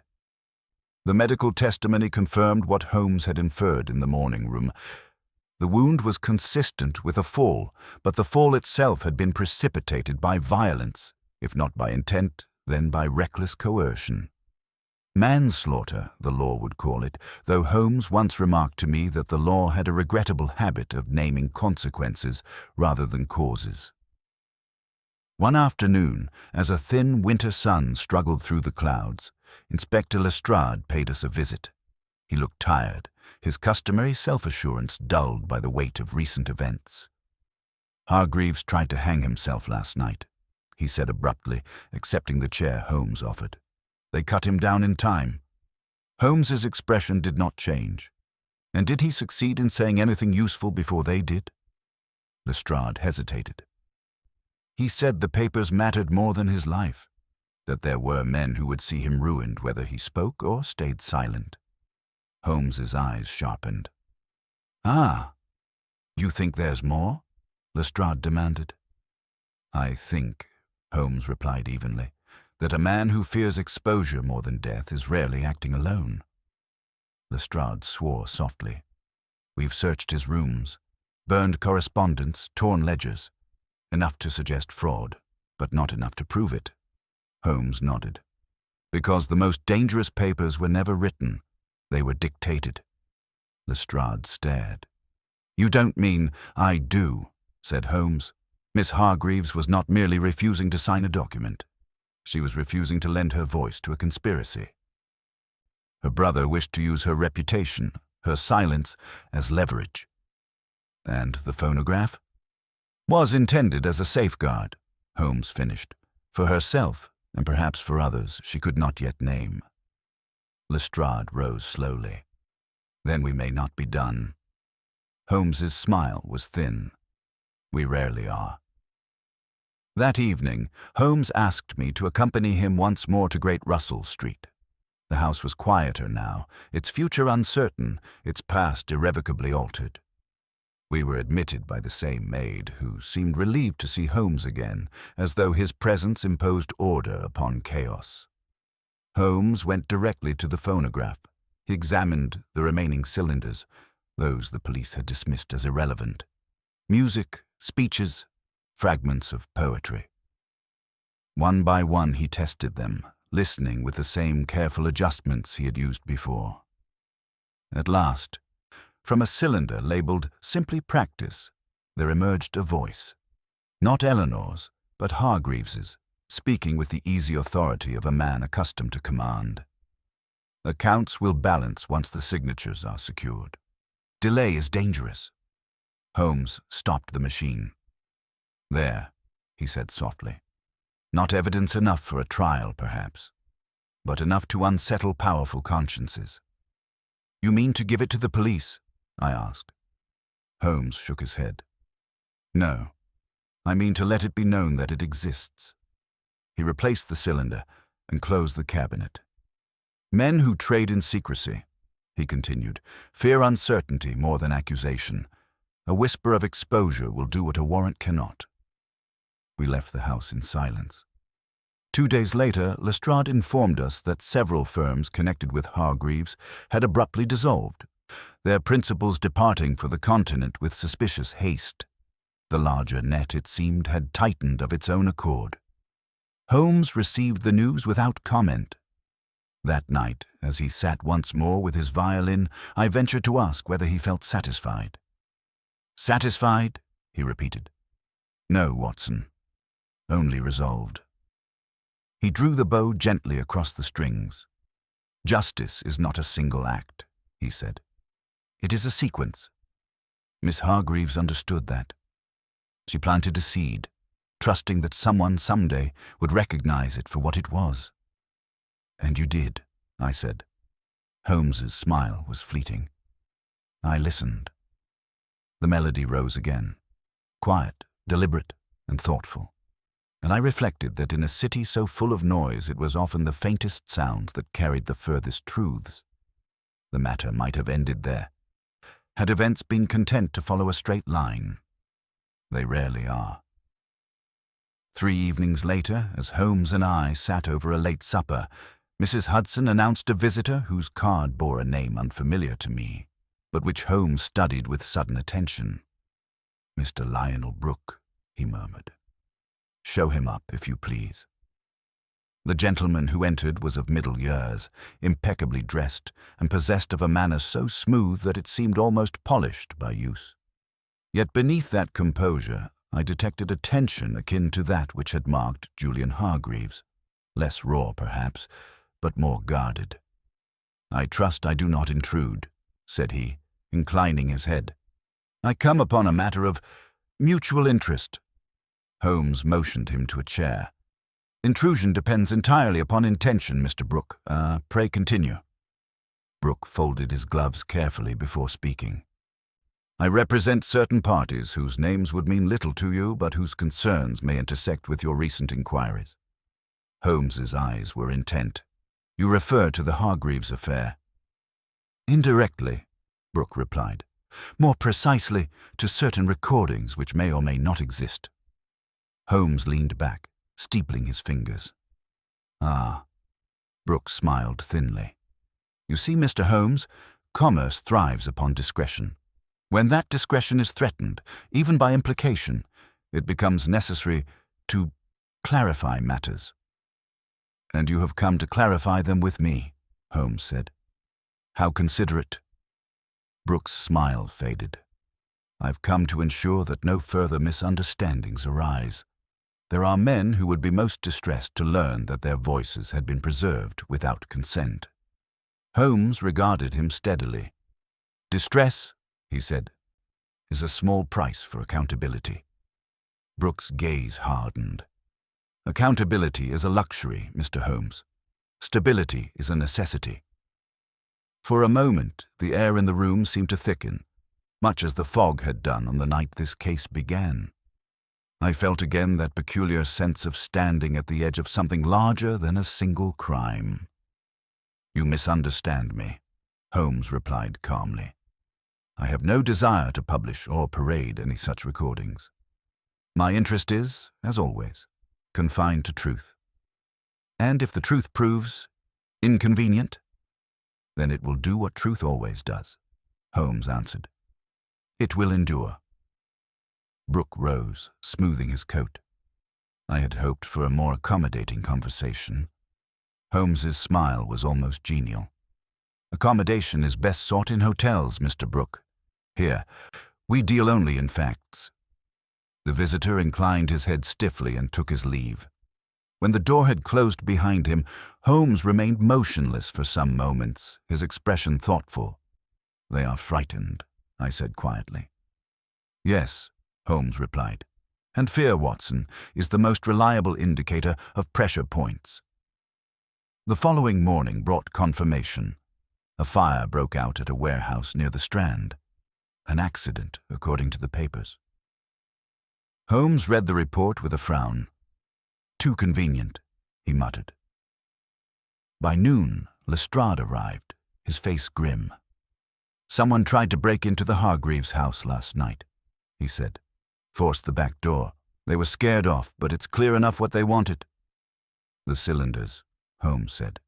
The medical testimony confirmed what Holmes had inferred in the morning room. The wound was consistent with a fall, but the fall itself had been precipitated by violence, if not by intent, then by reckless coercion. Manslaughter, the law would call it, though Holmes once remarked to me that the law had a regrettable habit of naming consequences rather than causes. One afternoon, as a thin winter sun struggled through the clouds, Inspector Lestrade paid us a visit. He looked tired, his customary self-assurance dulled by the weight of recent events. "Hargreaves tried to hang himself last night," he said abruptly, accepting the chair Holmes offered. "They cut him down in time." Holmes's expression did not change. "And did he succeed in saying anything useful before they did?" Lestrade hesitated. "He said the papers mattered more than his life, that there were men who would see him ruined whether he spoke or stayed silent." Holmes's eyes sharpened. "Ah, you think there's more?" Lestrade demanded. "I think," Holmes replied evenly, "that a man who fears exposure more than death is rarely acting alone." Lestrade swore softly. "We've searched his rooms, burned correspondence, torn ledgers. Enough to suggest fraud, but not enough to prove it." Holmes nodded. "Because the most dangerous papers were never written. They were dictated." Lestrade stared. "You don't mean—" "I do," said Holmes. "Miss Hargreaves was not merely refusing to sign a document. She was refusing to lend her voice to a conspiracy. Her brother wished to use her reputation, her silence, as leverage. And the phonograph? Was intended as a safeguard," Holmes finished, "for herself and perhaps for others she could not yet name." Lestrade rose slowly. "Then we may not be done." Holmes's smile was thin. "We rarely are." That evening, Holmes asked me to accompany him once more to Great Russell Street. The house was quieter now, its future uncertain, its past irrevocably altered. We were admitted by the same maid, who seemed relieved to see Holmes again, as though his presence imposed order upon chaos. Holmes went directly to the phonograph. He examined the remaining cylinders, those the police had dismissed as irrelevant. Music, speeches, fragments of poetry. One by one he tested them, listening with the same careful adjustments he had used before. At last, from a cylinder labeled "Simply Practice," there emerged a voice. Not Eleanor's, but Hargreaves's, speaking with the easy authority of a man accustomed to command. "Accounts will balance once the signatures are secured. Delay is dangerous." Holmes stopped the machine. "There," he said softly. "Not evidence enough for a trial, perhaps, but enough to unsettle powerful consciences." "You mean to give it to the police?" I asked. Holmes shook his head. "No, I mean to let it be known that it exists." He replaced the cylinder and closed the cabinet. "Men who trade in secrecy," he continued, "fear uncertainty more than accusation. A whisper of exposure will do what a warrant cannot." We left the house in silence. 2 days later, Lestrade informed us that several firms connected with Hargreaves had abruptly dissolved, their principals departing for the continent with suspicious haste. The larger net, it seemed, had tightened of its own accord. Holmes received the news without comment. That night, as he sat once more with his violin, I ventured to ask whether he felt satisfied. "Satisfied?" he repeated. "No, Watson. Only resolved." He drew the bow gently across the strings. "Justice is not a single act," he said. "It is a sequence." Miss Hargreaves understood that. She planted a seed, trusting that someone someday would recognize it for what it was. "And you did," I said. Holmes's smile was fleeting. I listened. The melody rose again, quiet, deliberate, and thoughtful, and I reflected that in a city so full of noise it was often the faintest sounds that carried the furthest truths. The matter might have ended there, had events been content to follow a straight line. They rarely are. 3 evenings later, as Holmes and I sat over a late supper, Mrs. Hudson announced a visitor whose card bore a name unfamiliar to me, but which Holmes studied with sudden attention. "Mr. Lionel Brooke," he murmured. "Show him up, if you please." The gentleman who entered was of middle years, impeccably dressed, and possessed of a manner so smooth that it seemed almost polished by use. Yet beneath that composure, I detected a tension akin to that which had marked Julian Hargreaves, less raw perhaps, but more guarded. "I trust I do not intrude," said he, inclining his head. "I come upon a matter of mutual interest." Holmes motioned him to a chair. "Intrusion depends entirely upon intention, Mr. Brooke. Pray continue." Brooke folded his gloves carefully before speaking. "I represent certain parties whose names would mean little to you, but whose concerns may intersect with your recent inquiries." Holmes's eyes were intent. "You refer to the Hargreaves affair?" "Indirectly," Brooke replied. "More precisely, to certain recordings which may or may not exist." Holmes leaned back, steepling his fingers. "Ah." Brooke smiled thinly. "You see, Mr. Holmes, commerce thrives upon discretion. When that discretion is threatened, even by implication, it becomes necessary to clarify matters." "And you have come to clarify them with me," Holmes said. "How considerate." Brooke's smile faded. "I've come to ensure that no further misunderstandings arise. There are men who would be most distressed to learn that their voices had been preserved without consent." Holmes regarded him steadily. "Distress," he said, "is a small price for accountability." Brooke's gaze hardened. "Accountability is a luxury, Mr. Holmes. Stability is a necessity." For a moment, the air in the room seemed to thicken, much as the fog had done on the night this case began. I felt again that peculiar sense of standing at the edge of something larger than a single crime. "You misunderstand me," Holmes replied calmly. "I have no desire to publish or parade any such recordings. My interest is, as always, confined to truth. And if the truth proves inconvenient, then it will do what truth always does," Holmes answered. "It will endure." Brooke rose, smoothing his coat. I had hoped for a more accommodating conversation. Holmes's smile was almost genial. "Accommodation is best sought in hotels, Mr. Brooke. Here, we deal only in facts." The visitor inclined his head stiffly and took his leave. When the door had closed behind him, Holmes remained motionless for some moments, his expression thoughtful. "They are frightened," I said quietly. "Yes," Holmes replied, "and fear, Watson, is the most reliable indicator of pressure points." The following morning brought confirmation. A fire broke out at a warehouse near the Strand. An accident, according to the papers. Holmes read the report with a frown. "Too convenient," he muttered. By noon, Lestrade arrived, his face grim. "Someone tried to break into the Hargreaves' house last night," he said. "Forced the back door. They were scared off, but it's clear enough what they wanted." "The cylinders," Holmes said.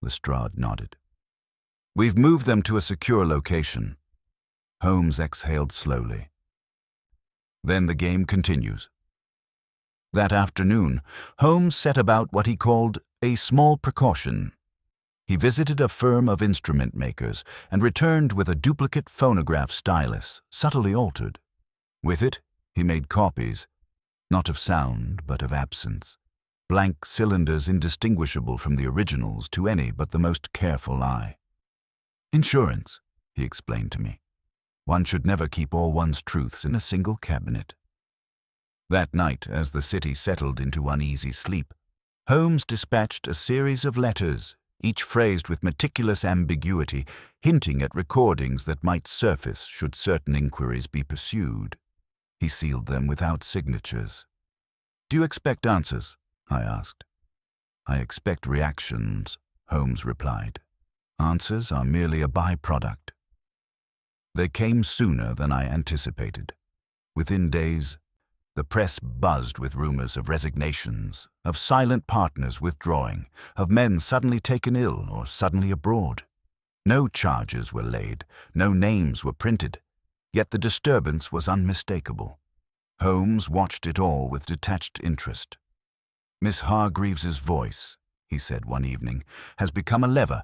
Lestrade nodded. "We've moved them to a secure location." Holmes exhaled slowly. "Then the game continues." That afternoon, Holmes set about what he called a small precaution. He visited a firm of instrument makers and returned with a duplicate phonograph stylus, subtly altered. With it, he made copies, not of sound, but of absence. Blank cylinders indistinguishable from the originals to any but the most careful eye. "Insurance," he explained to me. "One should never keep all one's truths in a single cabinet." That night, as the city settled into uneasy sleep, Holmes dispatched a series of letters, each phrased with meticulous ambiguity, hinting at recordings that might surface should certain inquiries be pursued. He sealed them without signatures. "Do you expect answers?" I asked. "I expect reactions," Holmes replied. "Answers are merely a byproduct." They came sooner than I anticipated. Within days, the press buzzed with rumors of resignations, of silent partners withdrawing, of men suddenly taken ill or suddenly abroad. No charges were laid, no names were printed, yet the disturbance was unmistakable. Holmes watched it all with detached interest. "Miss Hargreaves's voice," he said one evening, "has become a lever,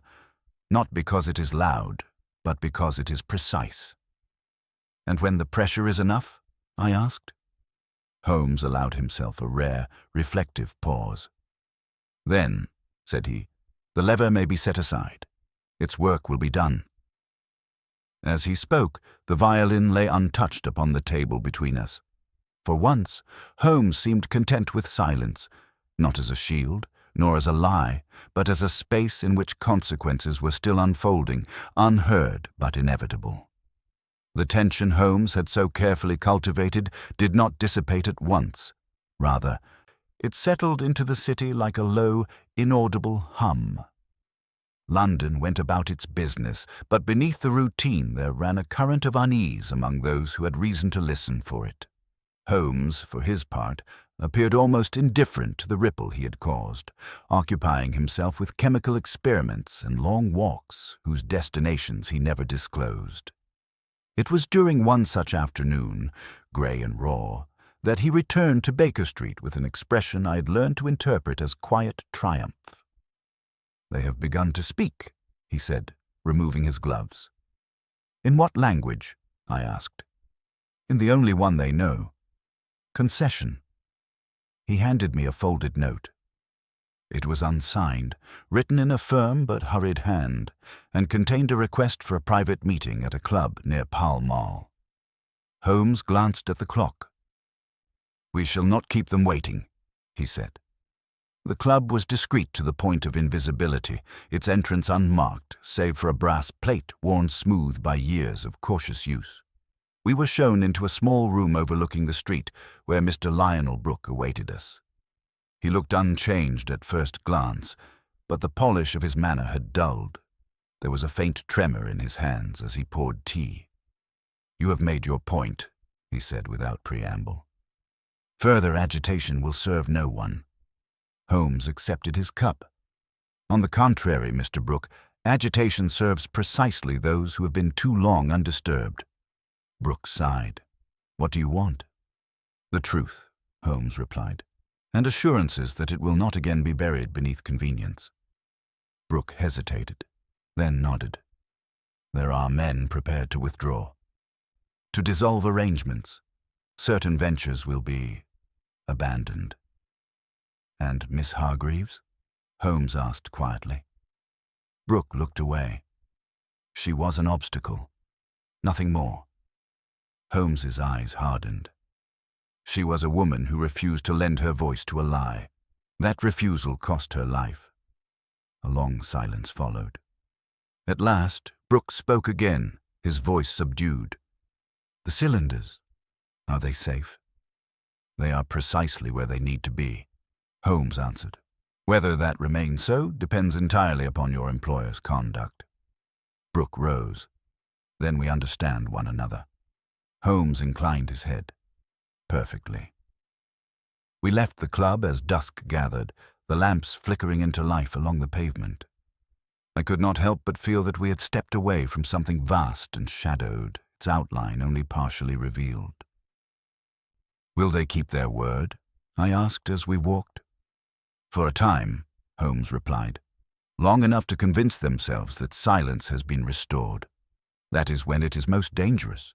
not because it is loud, but because it is precise." "And when the pressure is enough?" I asked. Holmes allowed himself a rare, reflective pause. "Then," said he, "the lever may be set aside. Its work will be done." As he spoke, the violin lay untouched upon the table between us. For once, Holmes seemed content with silence, not as a shield, nor as a lie, but as a space in which consequences were still unfolding, unheard but inevitable. The tension Holmes had so carefully cultivated did not dissipate at once. Rather, it settled into the city like a low, inaudible hum. London went about its business, but beneath the routine there ran a current of unease among those who had reason to listen for it. Holmes, for his part, appeared almost indifferent to the ripple he had caused, occupying himself with chemical experiments and long walks whose destinations he never disclosed. It was during one such afternoon, grey and raw, that he returned to Baker Street with an expression I had learned to interpret as quiet triumph. "They have begun to speak," he said, removing his gloves. "In what language?" I asked. "In the only one they know. Concession." He handed me a folded note. It was unsigned, written in a firm but hurried hand, and contained a request for a private meeting at a club near Pall Mall. Holmes glanced at the clock. "We shall not keep them waiting," he said. The club was discreet to the point of invisibility, its entrance unmarked, save for a brass plate worn smooth by years of cautious use. We were shown into a small room overlooking the street, where Mr. Lionel Brooke awaited us. He looked unchanged at first glance, but the polish of his manner had dulled. There was a faint tremor in his hands as he poured tea. "You have made your point," he said without preamble. "Further agitation will serve no one." Holmes accepted his cup. "On the contrary, Mr. Brooke, agitation serves precisely those who have been too long undisturbed." Brooke sighed. "What do you want?" "The truth," Holmes replied, "and assurances that it will not again be buried beneath convenience." Brooke hesitated, then nodded. "There are men prepared to withdraw, to dissolve arrangements. Certain ventures will be abandoned." "And Miss Hargreaves?" Holmes asked quietly. Brooke looked away. "She was an obstacle, nothing more." Holmes's eyes hardened. "She was a woman who refused to lend her voice to a lie. That refusal cost her life." A long silence followed. At last, Brooke spoke again, his voice subdued. "The cylinders, are they safe?" "They are precisely where they need to be," Holmes answered. "Whether that remains so depends entirely upon your employer's conduct." Brooke rose. "Then we understand one another." Holmes inclined his head. "Perfectly." We left the club as dusk gathered, the lamps flickering into life along the pavement. I could not help but feel that we had stepped away from something vast and shadowed, its outline only partially revealed. "Will they keep their word?" I asked as we walked. "For a time," Holmes replied. "Long enough to convince themselves that silence has been restored. That is when it is most dangerous."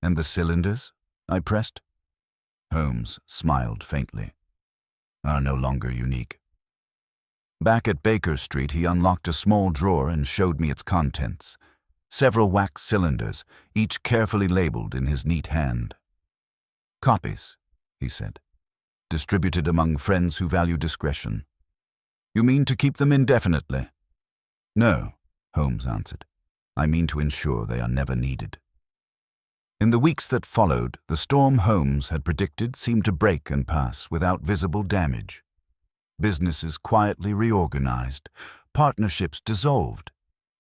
"And the cylinders?" I pressed. Holmes smiled faintly. "Are no longer unique." Back at Baker Street, he unlocked a small drawer and showed me its contents. Several wax cylinders, each carefully labeled in his neat hand. "Copies," he said, "distributed among friends who value discretion." "You mean to keep them indefinitely?" "No," Holmes answered. "I mean to ensure they are never needed." In the weeks that followed, the storm Holmes had predicted seemed to break and pass without visible damage. Businesses quietly reorganized, partnerships dissolved,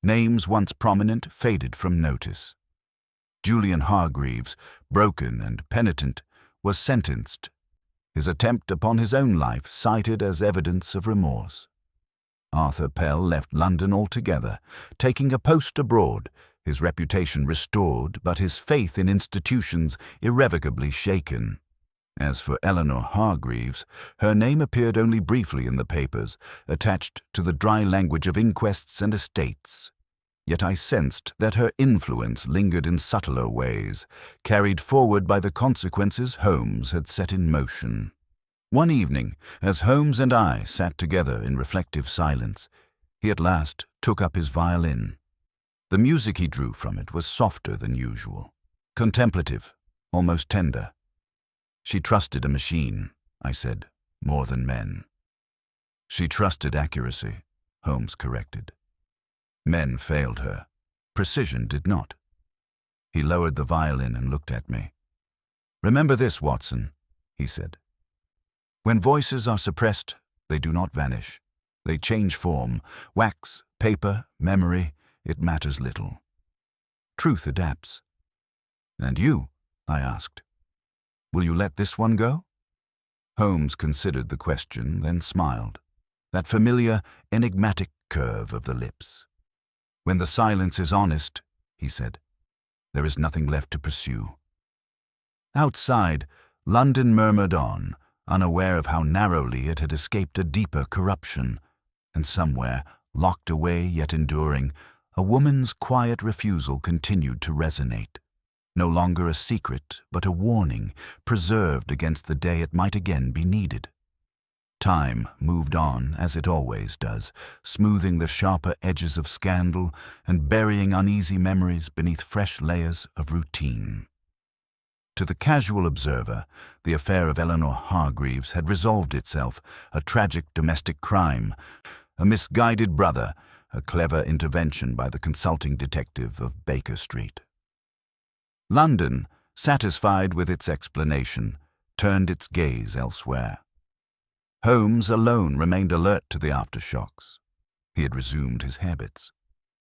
names once prominent faded from notice. Julian Hargreaves, broken and penitent, was sentenced, his attempt upon his own life cited as evidence of remorse. Arthur Pell left London altogether, taking a post abroad, his reputation restored but his faith in institutions irrevocably shaken. As for Eleanor Hargreaves, her name appeared only briefly in the papers, attached to the dry language of inquests and estates. Yet I sensed that her influence lingered in subtler ways, carried forward by the consequences Holmes had set in motion. One evening, as Holmes and I sat together in reflective silence, he at last took up his violin. The music he drew from it was softer than usual, contemplative, almost tender. "She trusted a machine," I said, "more than men." "She trusted accuracy," Holmes corrected. "Men failed her. Precision did not." He lowered the violin and looked at me. "Remember this, Watson," he said. "When voices are suppressed, they do not vanish. They change form. Wax, paper, memory, it matters little. Truth adapts." "And you?" I asked. "Will you let this one go?" Holmes considered the question, then smiled. That familiar, enigmatic curve of the lips. "When the silence is honest," he said, "there is nothing left to pursue." Outside, London murmured on, unaware of how narrowly it had escaped a deeper corruption, and somewhere, locked away yet enduring, a woman's quiet refusal continued to resonate. No longer a secret, but a warning, preserved against the day it might again be needed. Time moved on, as it always does, smoothing the sharper edges of scandal and burying uneasy memories beneath fresh layers of routine. To the casual observer, the affair of Eleanor Hargreaves had resolved itself, a tragic domestic crime, a misguided brother, a clever intervention by the consulting detective of Baker Street. London, satisfied with its explanation, turned its gaze elsewhere. Holmes alone remained alert to the aftershocks. He had resumed his habits.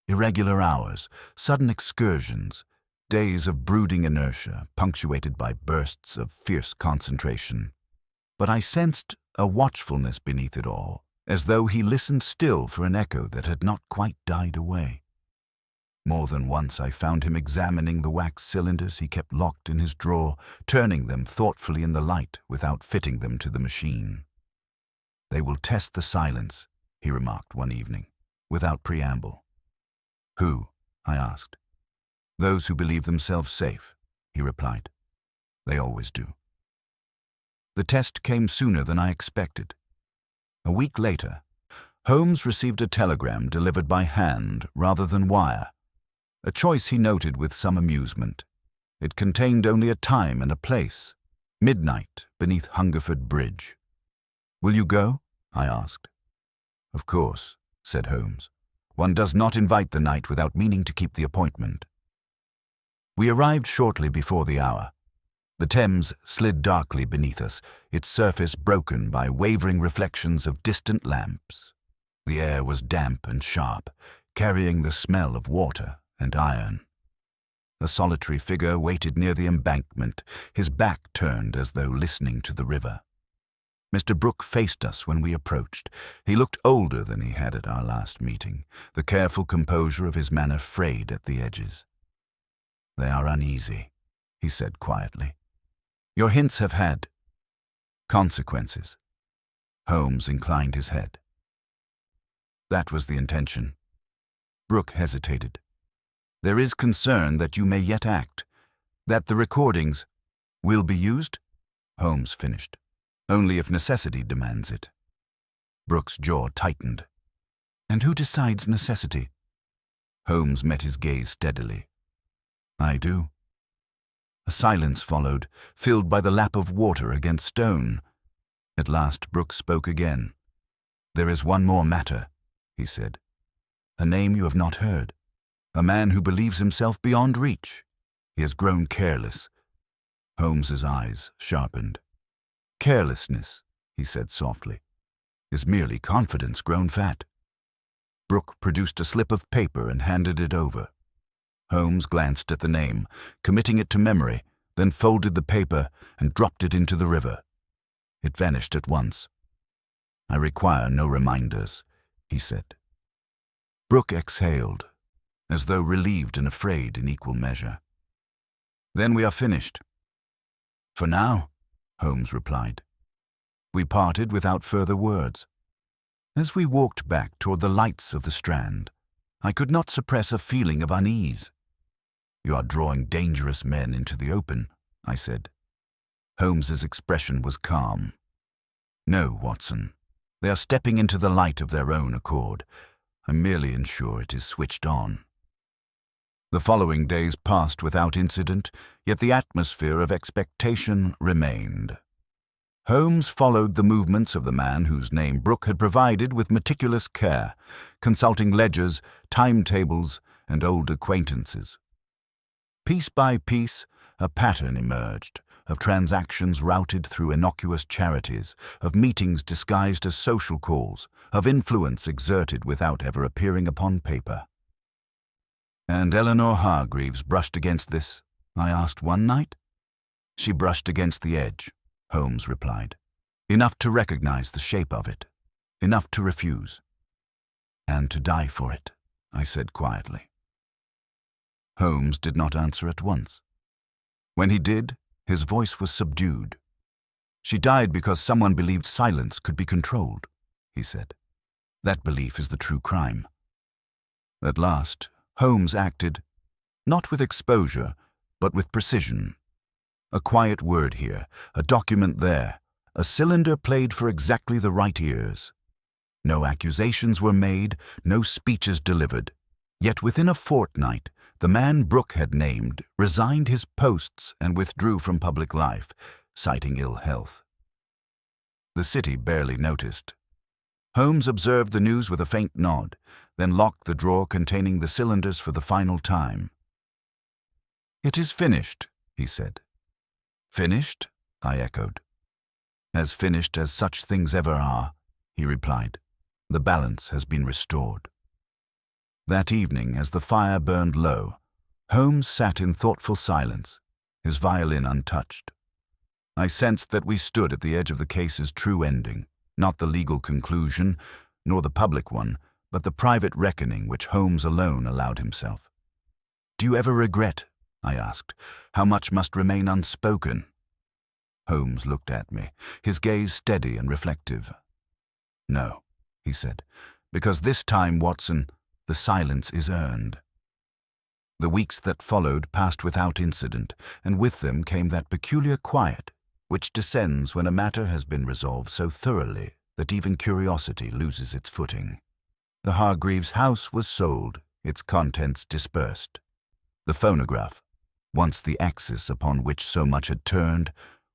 Irregular hours, sudden excursions, days of brooding inertia, punctuated by bursts of fierce concentration. But I sensed a watchfulness beneath it all, as though he listened still for an echo that had not quite died away. More than once I found him examining the wax cylinders he kept locked in his drawer, turning them thoughtfully in the light without fitting them to the machine. "They will test the silence," he remarked one evening, without preamble. "Who?" I asked. "Those who believe themselves safe," he replied. "They always do." The test came sooner than I expected. A week later, Holmes received a telegram delivered by hand rather than wire, a choice he noted with some amusement. It contained only a time and a place, midnight beneath Hungerford Bridge. "Will you go?" I asked. "Of course," said Holmes. "One does not invite the night without meaning to keep the appointment." We arrived shortly before the hour. The Thames slid darkly beneath us, its surface broken by wavering reflections of distant lamps. The air was damp and sharp, carrying the smell of water and iron. A solitary figure waited near the embankment, his back turned as though listening to the river. Mr. Brooke faced us when we approached. He looked older than he had at our last meeting, the careful composure of his manner frayed at the edges. "They are uneasy," he said quietly. "Your hints have had consequences." Holmes inclined his head. "That was the intention." Brooke hesitated. "There is concern that you may yet act, that the recordings will be used?" Holmes finished. "Only if necessity demands it." Brooke's jaw tightened. "And who decides necessity?" Holmes met his gaze steadily. "I do." A silence followed, filled by the lap of water against stone. At last Brooke spoke again. "There is one more matter," he said. "A name you have not heard. A man who believes himself beyond reach. He has grown careless." Holmes's eyes sharpened. "Carelessness," he said softly, "is merely confidence grown fat." Brooke produced a slip of paper and handed it over. Holmes glanced at the name, committing it to memory, then folded the paper and dropped it into the river. It vanished at once. "I require no reminders," he said. Brooke exhaled, as though relieved and afraid in equal measure. "Then we are finished." "For now," Holmes replied. We parted without further words. As we walked back toward the lights of the Strand, I could not suppress a feeling of unease. "You are drawing dangerous men into the open," I said. Holmes's expression was calm. "No, Watson. They are stepping into the light of their own accord. I merely ensure it is switched on." The following days passed without incident, yet the atmosphere of expectation remained. Holmes followed the movements of the man whose name Brooke had provided with meticulous care, consulting ledgers, timetables, and old acquaintances. Piece by piece, a pattern emerged, of transactions routed through innocuous charities, of meetings disguised as social calls, of influence exerted without ever appearing upon paper. "And Eleanor Hargreaves brushed against this?" I asked one night. "She brushed against the edge," Holmes replied. "Enough to recognize the shape of it, enough to refuse." "And to die for it," I said quietly. Holmes did not answer at once. When he did, his voice was subdued. "She died because someone believed silence could be controlled," he said. "That belief is the true crime." At last, Holmes acted, not with exposure, but with precision. A quiet word here, a document there, a cylinder played for exactly the right ears. No accusations were made, no speeches delivered. Yet within a fortnight, the man Brooke had named resigned his posts and withdrew from public life, citing ill health. The city barely noticed. Holmes observed the news with a faint nod, then locked the drawer containing the cylinders for the final time. "It is finished," he said. "Finished?" I echoed. "As finished as such things ever are," he replied. "The balance has been restored." That evening, as the fire burned low, Holmes sat in thoughtful silence, his violin untouched. I sensed that we stood at the edge of the case's true ending, not the legal conclusion, nor the public one, but the private reckoning which Holmes alone allowed himself. "Do you ever regret," I asked, "how much must remain unspoken?" Holmes looked at me, his gaze steady and reflective. "No," he said, "because this time, Watson, the silence is earned." The weeks that followed passed without incident, and with them came that peculiar quiet which descends when a matter has been resolved so thoroughly that even curiosity loses its footing. The Hargreaves' house was sold, its contents dispersed. The phonograph, once the axis upon which so much had turned,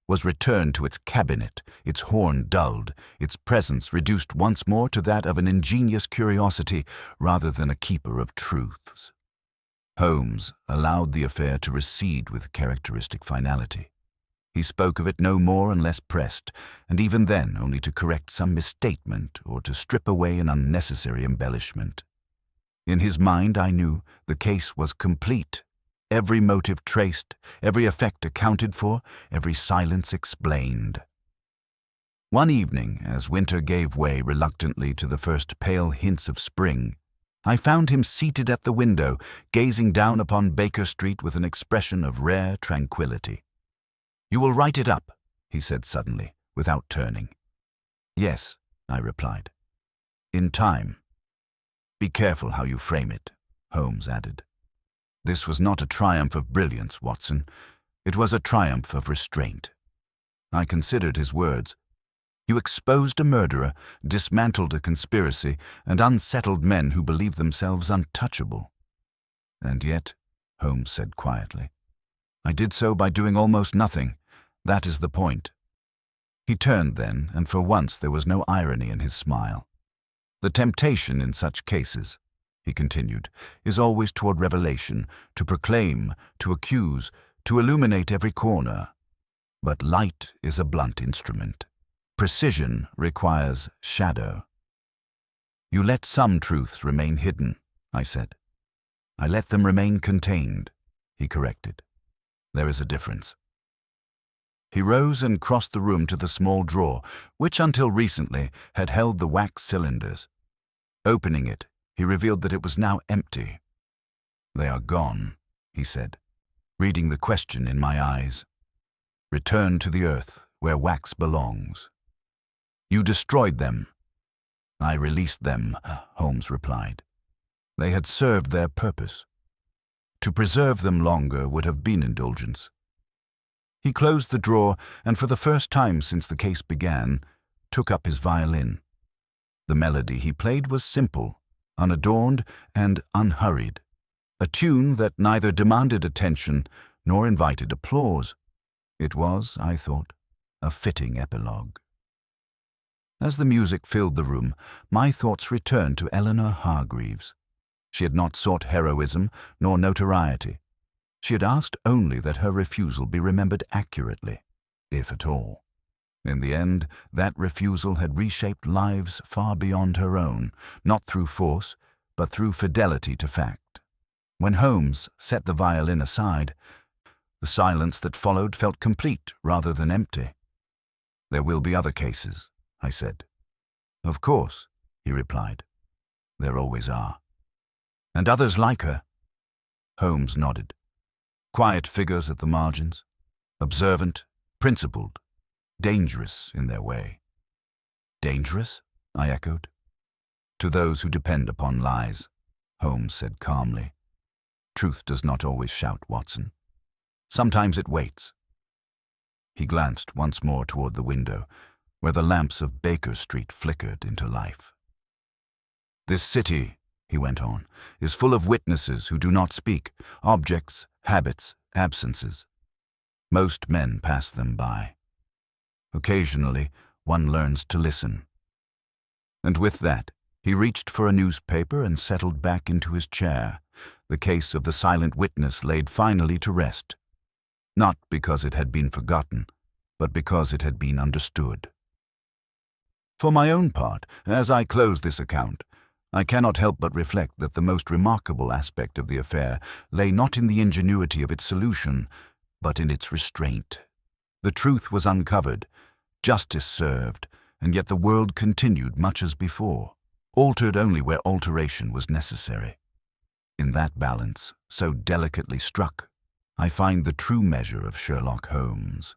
was returned to its cabinet, its horn dulled, its presence reduced once more to that of an ingenious curiosity rather than a keeper of truths. Holmes allowed the affair to recede with characteristic finality. He spoke of it no more unless pressed, and even then only to correct some misstatement or to strip away an unnecessary embellishment. In his mind, I knew, the case was complete. Every motive traced, every effect accounted for, every silence explained. One evening, as winter gave way reluctantly to the first pale hints of spring, I found him seated at the window, gazing down upon Baker Street with an expression of rare tranquility. "You will write it up," he said suddenly, without turning. "Yes," I replied. "In time." "Be careful how you frame it," Holmes added. This was not a triumph of brilliance, Watson. It was a triumph of restraint. I considered his words. "You exposed a murderer, dismantled a conspiracy, and unsettled men who believed themselves untouchable." "And yet," Holmes said quietly, "I did so by doing almost nothing. That is the point." He turned then, and for once there was no irony in his smile. "The temptation in such cases," he continued, "is always toward revelation, to proclaim, to accuse, to illuminate every corner. But light is a blunt instrument. Precision requires shadow." "You let some truths remain hidden," I said. "I let them remain contained," he corrected. "There is a difference." He rose and crossed the room to the small drawer, which until recently had held the wax cylinders. Opening it, he revealed that it was now empty. "They are gone," he said, reading the question in my eyes. "Return to the earth, where wax belongs." "You destroyed them." "I released them," Holmes replied. "They had served their purpose. To preserve them longer would have been indulgence." He closed the drawer and, for the first time since the case began, took up his violin. The melody he played was simple, unadorned, and unhurried, a tune that neither demanded attention nor invited applause. It was, I thought, a fitting epilogue. As the music filled the room, my thoughts returned to Eleanor Hargreaves. She had not sought heroism nor notoriety. She had asked only that her refusal be remembered accurately, if at all. In the end, that refusal had reshaped lives far beyond her own, not through force, but through fidelity to fact. When Holmes set the violin aside, the silence that followed felt complete rather than empty. "There will be other cases," I said. "Of course," he replied. "There always are." "And others like her?" Holmes nodded. "Quiet figures at the margins, observant, principled, dangerous in their way." "Dangerous?" I echoed. "To those who depend upon lies," Holmes said calmly. "Truth does not always shout, Watson. Sometimes it waits." He glanced once more toward the window, where the lamps of Baker Street flickered into life. "This city," he went on, "is full of witnesses who do not speak, objects, habits, absences. Most men pass them by. Occasionally, one learns to listen." And with that, he reached for a newspaper and settled back into his chair, the case of the silent witness laid finally to rest, not because it had been forgotten, but because it had been understood. For my own part, as I close this account, I cannot help but reflect that the most remarkable aspect of the affair lay not in the ingenuity of its solution, but in its restraint. The truth was uncovered, justice served, and yet the world continued much as before, altered only where alteration was necessary. In that balance, so delicately struck, I find the true measure of Sherlock Holmes.